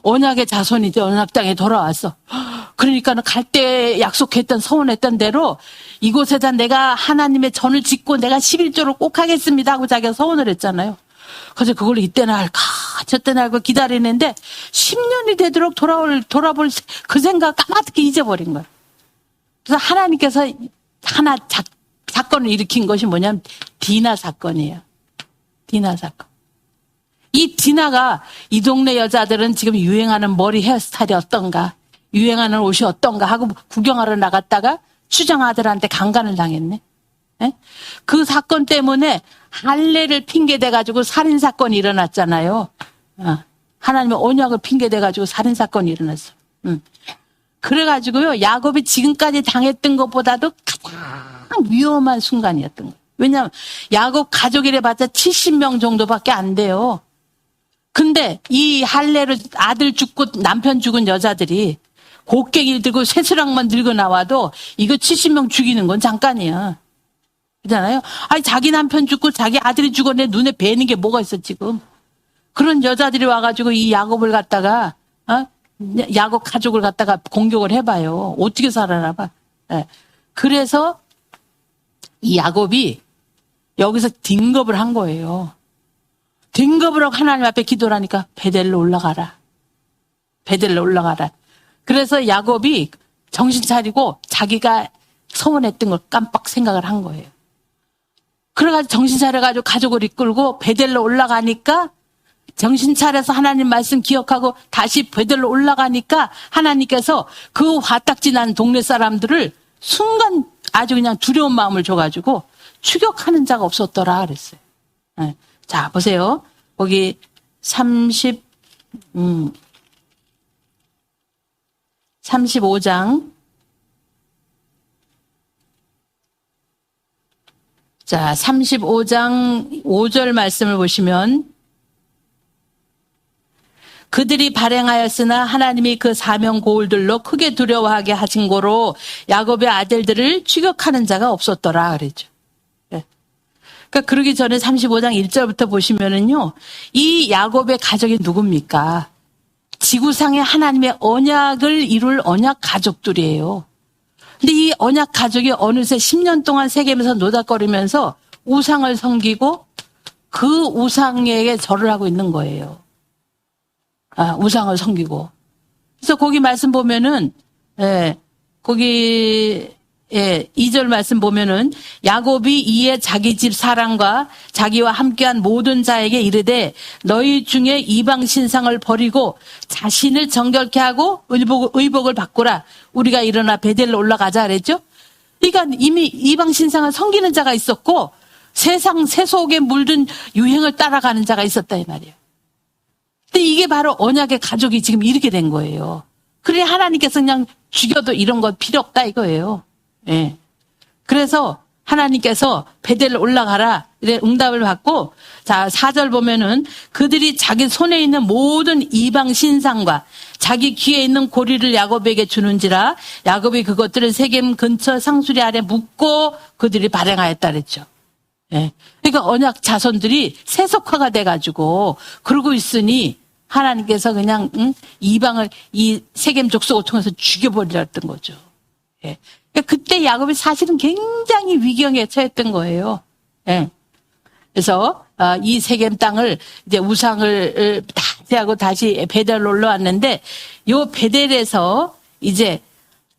A: 언약의 자손이죠. 언약 땅에 돌아왔어. 그러니까는 갈 때 약속했던 소원했던 대로 이곳에다 내가 하나님의 전을 짓고 내가 11조를 꼭 하겠습니다 하고 자기가 소원을 했잖아요. 그래서 그걸 이때나 할까 저때나 할까 기다리는데 10년이 되도록 돌아볼 그 생각 까맣게 잊어버린 거예요. 그래서 하나님께서 하나 사건을 일으킨 것이 뭐냐면 디나 사건이에요. 디나 사건. 이 디나가 이 동네 여자들은 지금 유행하는 머리 헤어스타일이 어떤가, 유행하는 옷이 어떤가 하고 구경하러 나갔다가 추정 아들한테 강간을 당했네. 예? 그 사건 때문에 할례를 핑계대가지고 살인사건이 일어났잖아요. 하나님의 언약을 핑계대가지고 살인사건이 일어났어. 그래가지고요, 야곱이 지금까지 당했던 것보다도 가장 위험한 순간이었던 거예요. 왜냐하면 야곱 가족이래봤자 70명 정도밖에 안 돼요. 근데 이 할례를 아들 죽고 남편 죽은 여자들이 곡괭이를 들고 쇠수락만 들고 나와도 이거 70명 죽이는 건 잠깐이야. 그렇잖아요. 아니 자기 남편 죽고 자기 아들이 죽었는데 눈에 뵈는 게 뭐가 있어 지금. 그런 여자들이 와가지고 이 야곱을 갖다가 야곱 가족을 갖다가 공격을 해봐요. 어떻게 살아나 봐. 네. 그래서 이 야곱이 여기서 딩겁을 한 거예요. 딩겁을 하고 하나님 앞에 기도를 하니까 베델로 올라가라. 베델로 올라가라. 그래서 야곱이 정신 차리고 자기가 소원했던 걸 깜빡 생각을 한 거예요. 그래가지고 정신 차려가지고 가족을 이끌고 베델로 올라가니까 정신 차려서 하나님 말씀 기억하고 다시 베델로 올라가니까 하나님께서 그 화딱지 난 동네 사람들을 순간 아주 그냥 두려운 마음을 줘가지고 추격하는 자가 없었더라 그랬어요. 네. 자, 보세요. 거기 35장 자, 35장 5절 말씀을 보시면 그들이 발행하였으나 하나님이 그 사명 고울들로 크게 두려워하게 하신 고로 야곱의 아들들을 추격하는 자가 없었더라 그랬죠. 네. 그러니까 그러기 전에 35장 1절부터 보시면은요, 이 야곱의 가족이 누굽니까? 지구상에 하나님의 언약을 이룰 언약 가족들이에요. 근데 이 언약 가족이 어느새 10년 동안 세겜에서 노닥거리면서 우상을 섬기고 그 우상에게 절을 하고 있는 거예요. 우상을 섬기고. 그래서 거기 말씀 보면은, 거기, 2절 말씀 보면은, 야곱이 이에 자기 집 사람과 자기와 함께한 모든 자에게 이르되, 너희 중에 이방 신상을 버리고 자신을 정결케 하고 의복을 바꾸라. 우리가 일어나 베델로 올라가자 그랬죠? 그러니까 이미 이방 신상을 섬기는 자가 있었고, 세상 세속에 물든 유행을 따라가는 자가 있었다 이 말이에요. 근데 이게 바로 언약의 가족이 지금 이렇게 된 거예요. 그래 하나님께서 그냥 죽여도 이런 거 필요 없다 이거예요. 예. 그래서 하나님께서 베델로 올라가라 이래 응답을 받고, 자 4절 보면은 그들이 자기 손에 있는 모든 이방 신상과 자기 귀에 있는 고리를 야곱에게 주는지라 야곱이 그것들을 세겜 근처 상수리 아래 묻고 그들이 발행하였다 그랬죠. 예. 그러니까 언약 자손들이 세속화가 돼가지고 그러고 있으니 하나님께서 그냥 이방을 이 세겜 족속을 통해서 죽여버리렸던 거죠. 예. 그러니까 그때 야곱이 사실은 굉장히 위경에 처했던 거예요. 예. 그래서 이 세겜 땅을 이제 우상을 다 제하고 다시 베델로 올라왔는데, 요 베델에서 이제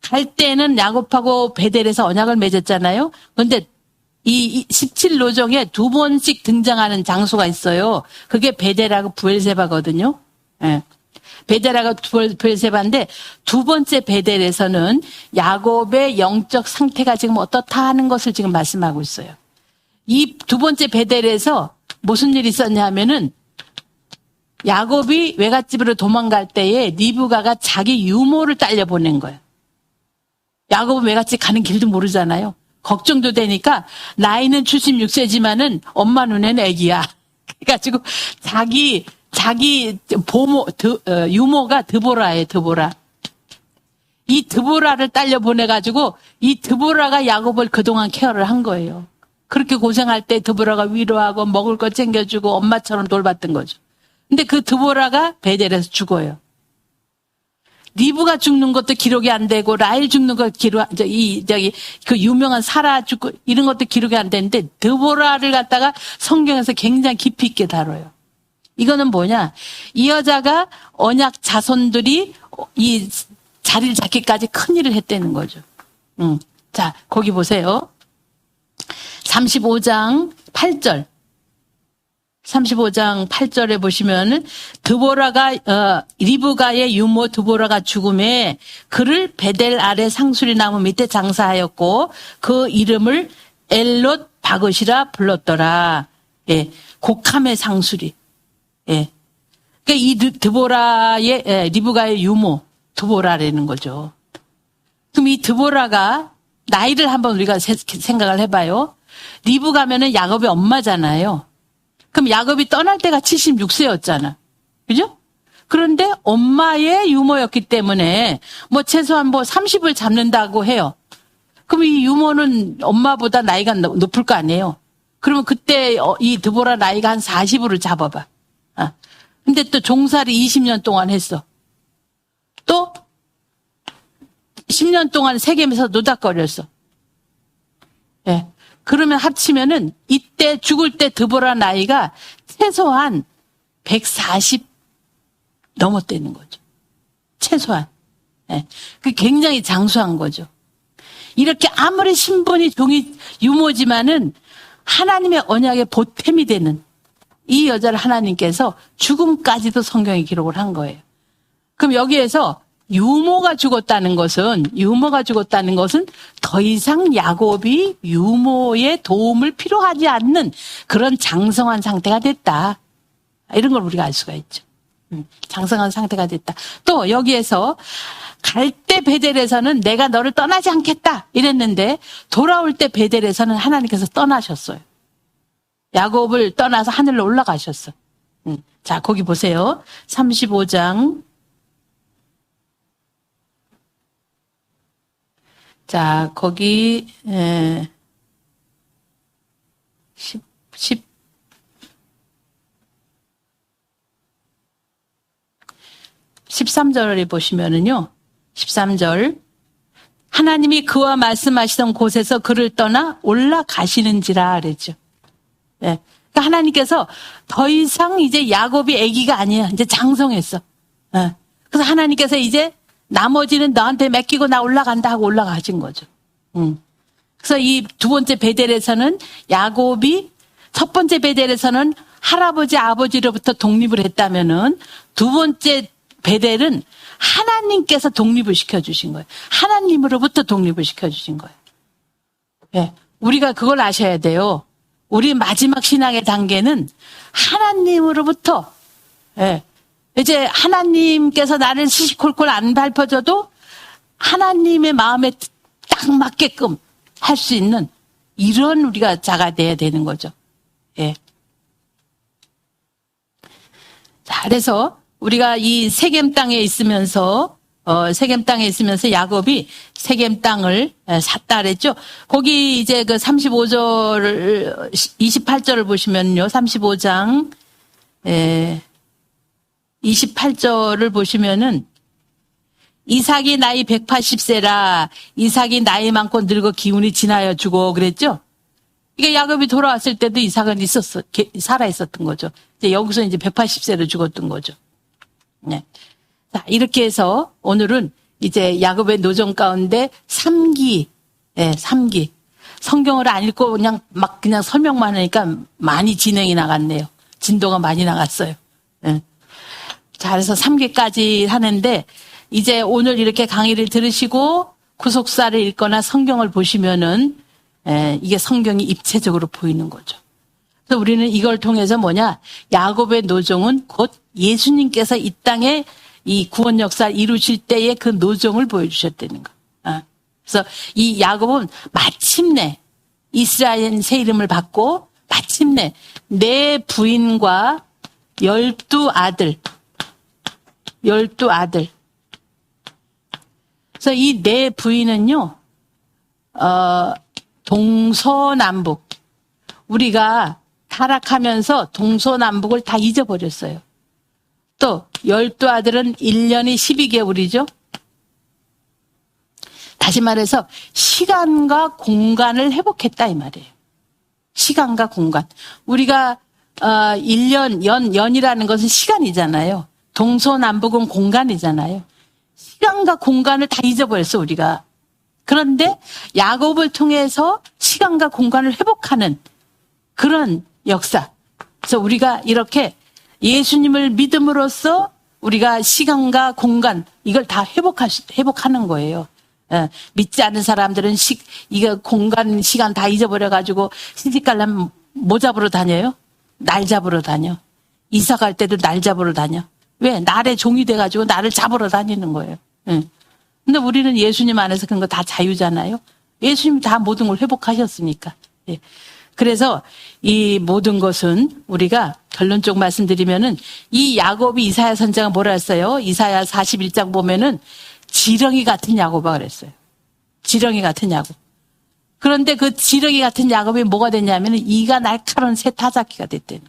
A: 갈 때는 야곱하고 베델에서 언약을 맺었잖아요. 그런데 이 17노정에 두 번씩 등장하는 장소가 있어요. 그게 베델하고 부엘세바거든요. 예. 베델하고 부엘세바인데 두 번째 베델에서는 야곱의 영적 상태가 지금 어떻다 하는 것을 지금 말씀하고 있어요. 이 두 번째 베델에서 무슨 일이 있었냐 하면은 야곱이 외갓집으로 도망갈 때에 리브가가 자기 유모를 딸려 보낸 거예요. 야곱은 외갓집 가는 길도 모르잖아요. 걱정도 되니까 나이는 76세지만은 엄마 눈에는 애기야. 그래가지고 자기 유모가 드보라예요, 드보라. 이 드보라를 딸려 보내가지고 이 드보라가 야곱을 그동안 케어를 한 거예요. 그렇게 고생할 때 드보라가 위로하고 먹을 거 챙겨주고 엄마처럼 돌봤던 거죠. 근데 그 드보라가 베델에서 죽어요. 리브가 죽는 것도 기록이 안 되고 라헬 죽는 거 그 유명한 사라 죽고 이런 것도 기록이 안 되는데 드보라를 갖다가 성경에서 굉장히 깊이 있게 다뤄요. 이거는 뭐냐? 이 여자가 언약 자손들이 이 자리를 잡기까지 큰 일을 했다는 거죠. 자, 거기 보세요. 35장 8절. 35장 8절에 보시면은 드보라가 리브가의 유모 드보라가 죽음에 그를 베델 아래 상수리 나무 밑에 장사하였고 그 이름을 엘롯 바것이라 불렀더라. 예, 곡함의 상수리. 예, 그러니까 이 드보라의 리브가의 유모 드보라라는 거죠. 그럼 이 드보라가 나이를 한번 우리가 생각을 해봐요. 리브가면은 야곱의 엄마잖아요. 그럼 야곱이 떠날 때가 76세였잖아. 그죠? 그런데 엄마의 유모였기 때문에 뭐 최소한 뭐 30을 잡는다고 해요. 그럼 이 유모는 엄마보다 나이가 높을 거 아니에요. 그러면 그때 이 드보라 나이가 한 40으로 잡아봐. 근데 또 종살이 20년 동안 했어. 또 10년 동안 세겜에서 노닥거렸어. 예. 그러면 합치면은 이때 죽을 때 드보라 나이가 최소한 140 넘었다는 거죠. 최소한. 예. 그 굉장히 장수한 거죠. 이렇게 아무리 신분이 종이 유모지만은 하나님의 언약의 보탬이 되는 이 여자를 하나님께서 죽음까지도 성경에 기록을 한 거예요. 그럼 여기에서 유모가 죽었다는 것은 더 이상 야곱이 유모의 도움을 필요하지 않는 그런 장성한 상태가 됐다. 이런 걸 우리가 알 수가 있죠. 장성한 상태가 됐다. 또 여기에서 갈 때 베델에서는 내가 너를 떠나지 않겠다 이랬는데 돌아올 때 베델에서는 하나님께서 떠나셨어요. 야곱을 떠나서 하늘로 올라가셨어. 자, 거기 보세요. 35장. 자, 거기 13절에 보시면은요. 13절. 하나님이 그와 말씀하시던 곳에서 그를 떠나 올라가시는지라 그랬죠. 예. 그러니까 하나님께서 더 이상 이제 야곱이 아기가 아니야. 이제 장성했어. 예. 그래서 하나님께서 이제 나머지는 너한테 맡기고 나 올라간다 하고 올라가신 거죠. 그래서 이 두 번째 베델에서는 야곱이 첫 번째 베델에서는 할아버지 아버지로부터 독립을 했다면은 두 번째 베델은 하나님께서 독립을 시켜주신 거예요. 하나님으로부터 독립을 시켜주신 거예요. 예. 우리가 그걸 아셔야 돼요. 우리 마지막 신앙의 단계는 하나님으로부터, 예. 이제 하나님께서 나를 시시콜콜 안 밟혀줘도 하나님의 마음에 딱 맞게끔 할 수 있는 이런 우리가 자가 돼야 되는 거죠. 예. 자, 그래서 우리가 이 세겜 땅에 있으면서 야곱이 세겜 땅을 샀다 그랬죠. 거기 이제 그 35절, 28절을 보시면요. 35장, 28절을 보시면은 이삭이 나이 180세라 이삭이 나이 많고 늙어 기운이 지나여 죽어 그랬죠. 이게 야곱이 돌아왔을 때도 이삭은 살아 있었던 거죠. 이제 여기서 이제 180세로 죽었던 거죠. 네. 자, 이렇게 해서 오늘은 이제 야곱의 노정 가운데 3기, 3기. 성경을 안 읽고 그냥 설명만 하니까 많이 진행이 나갔네요. 진도가 많이 나갔어요. 네. 자, 그래서 3기까지 하는데 이제 오늘 이렇게 강의를 들으시고 구속사를 읽거나 성경을 보시면은 이게 성경이 입체적으로 보이는 거죠. 그래서 우리는 이걸 통해서 야곱의 노정은 곧 예수님께서 이 땅에 이 구원 역사를 이루실 때의 그 노정을 보여주셨다는 거. 그래서 이 야곱은 마침내 이스라엘 새 이름을 받고 마침내 내 부인과 12아들. 그래서 이 내 부인은요, 동서남북. 우리가 타락하면서 동서남북을 다 잊어버렸어요. 또 12아들은 1년이 12개월이죠. 다시 말해서 시간과 공간을 회복했다 이 말이에요. 시간과 공간. 우리가 1년, 연이라는 것은 시간이잖아요. 동서남북은 공간이잖아요. 시간과 공간을 다 잊어버렸어 우리가. 그런데 야곱을 통해서 시간과 공간을 회복하는 그런 역사. 그래서 우리가 이렇게 예수님을 믿음으로써 우리가 시간과 공간 이걸 다 회복하는 거예요. 믿지 않는 사람들은 이거 공간 시간 다 잊어버려가지고 시집 가려면 뭐 잡으러 다녀요? 날 잡으러 다녀. 이사 갈 때도 날 잡으러 다녀. 왜? 날의 종이 돼가지고 나를 잡으러 다니는 거예요. 근데 우리는 예수님 안에서 그런 거 다 자유잖아요. 예수님이 다 모든 걸 회복하셨으니까. 예. 그래서 이 모든 것은 우리가 결론적 말씀드리면은 이 야곱이 이사야 선지자가 뭐라 했어요? 이사야 41장 보면은 지렁이 같은 야곱아 그랬어요. 지렁이 같은 야곱. 그런데 그 지렁이 같은 야곱이 뭐가 됐냐면은 이가 날카로운 새 타작기가 됐대요.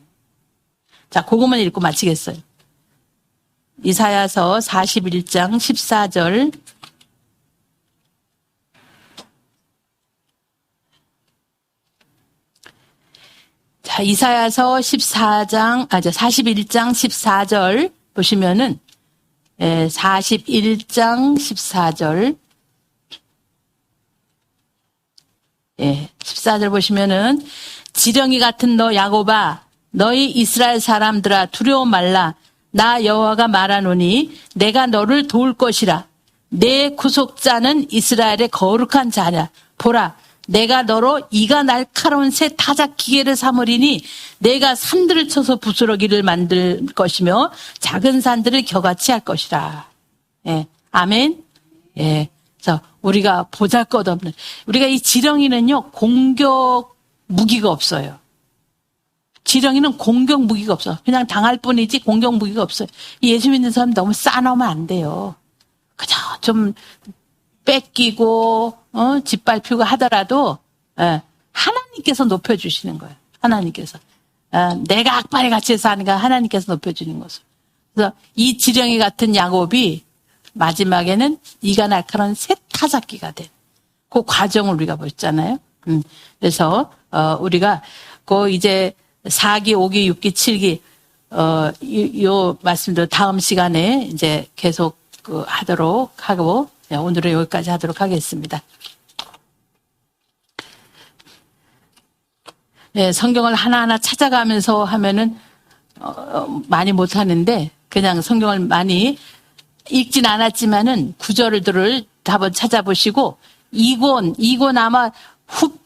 A: 자, 그것만 읽고 마치겠어요. 이사야서 41장 14절. 자, 이사야서 41장 14절 보시면은 41장 14절. 14절 보시면은 지렁이 같은 너 야곱아 너희 이스라엘 사람들아 두려워 말라 나 여호와가 말하노니 내가 너를 도울 것이라 내 구속자는 이스라엘의 거룩한 자냐 보라 내가 너로 이가 날카로운 새 타작 기계를 삼으리니 내가 산들을 쳐서 부스러기를 만들 것이며 작은 산들을 겨같이 할 것이라. 예. 아멘. 예. 그래서 우리가 보잘것없는 우리가 이 지렁이는요 공격 무기가 없어요. 지렁이는 공격 무기가 없어. 그냥 당할 뿐이지 공격 무기가 없어요. 이 예수 믿는 사람 너무 싸놓으면 안 돼요. 그냥 좀 뺏기고 짓밟히고 하더라도 하나님께서 높여주시는 거예요. 하나님께서 내가 악바리 같이 해서 하니까 하나님께서 높여주는 것을. 그래서 이 지렁이 같은 야곱이 마지막에는 이가 날카로운 새 타작기가 된 그 과정을 우리가 보였잖아요. 그래서 우리가 그 이제 4기, 5기, 6기, 7기 요 말씀도 다음 시간에 이제 계속 하도록 하고 오늘은 여기까지 하도록 하겠습니다. 네, 성경을 하나하나 찾아가면서 하면은 많이 못 하는데 그냥 성경을 많이 읽진 않았지만은 구절들을 한번 찾아보시고 이곤 아마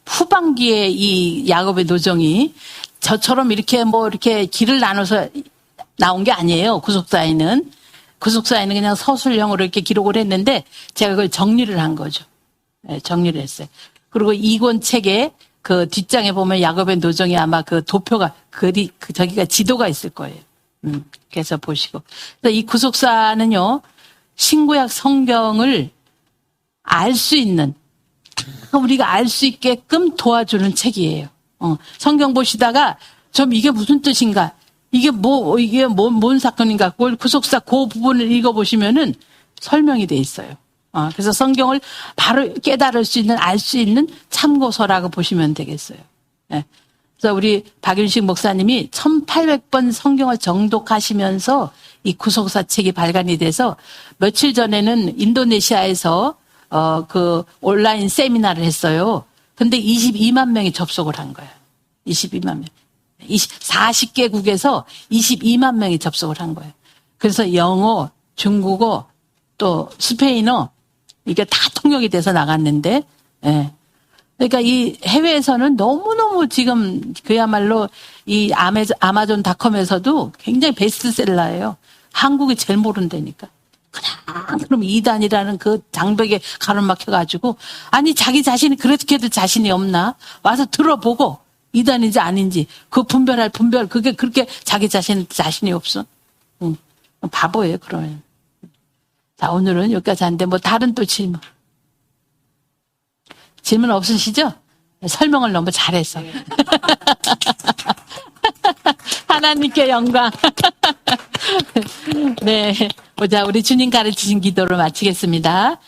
A: 후반기에 이 야곱의 노정이 저처럼 이렇게 이렇게 길을 나눠서 나온 게 아니에요. 구속사에는 그냥 서술형으로 이렇게 기록을 했는데 제가 그걸 정리를 한 거죠. 네, 정리를 했어요. 그리고 이곤 책에 그 뒷장에 보면 야곱의 노정이 아마 그 도표가 저기가 지도가 있을 거예요. 그래서 보시고. 그래서 이 구속사는요, 신구약 성경을 알 수 있는, 우리가 알 수 있게끔 도와주는 책이에요. 성경 보시다가 좀 이게 무슨 뜻인가? 이게 뭔 사건인가? 그걸 구속사 그 부분을 읽어보시면은 설명이 돼 있어요. 그래서 성경을 바로 깨달을 수 있는, 알 수 있는 참고서라고 보시면 되겠어요. 네. 그래서 우리 박윤식 목사님이 1800번 성경을 정독하시면서 이 구속사 책이 발간이 돼서 며칠 전에는 인도네시아에서 그 온라인 세미나를 했어요. 근데 22만 명이 접속을 한 거예요. 22만 명. 40개국에서 22만 명이 접속을 한 거예요. 그래서 영어, 중국어, 또 스페인어, 이게 다 통역이 돼서 나갔는데, 예. 그러니까 이 해외에서는 너무너무 지금 그야말로 이 아마존닷컴에서도 굉장히 베스트셀러예요. 한국이 제일 모른다니까. 그럼 이단이라는 그 장벽에 가로막혀가지고, 아니, 자기 자신이 그렇게도 자신이 없나? 와서 들어보고, 이단인지 아닌지, 그게 그렇게 자기 자신이 없어. 바보예요, 그러면. 자, 오늘은 여기까지 하는데, 다른 또 질문. 질문 없으시죠? 설명을 너무 잘해서. 하나님께 영광. 네. 보자, 우리 주님 가르치신 기도로 마치겠습니다.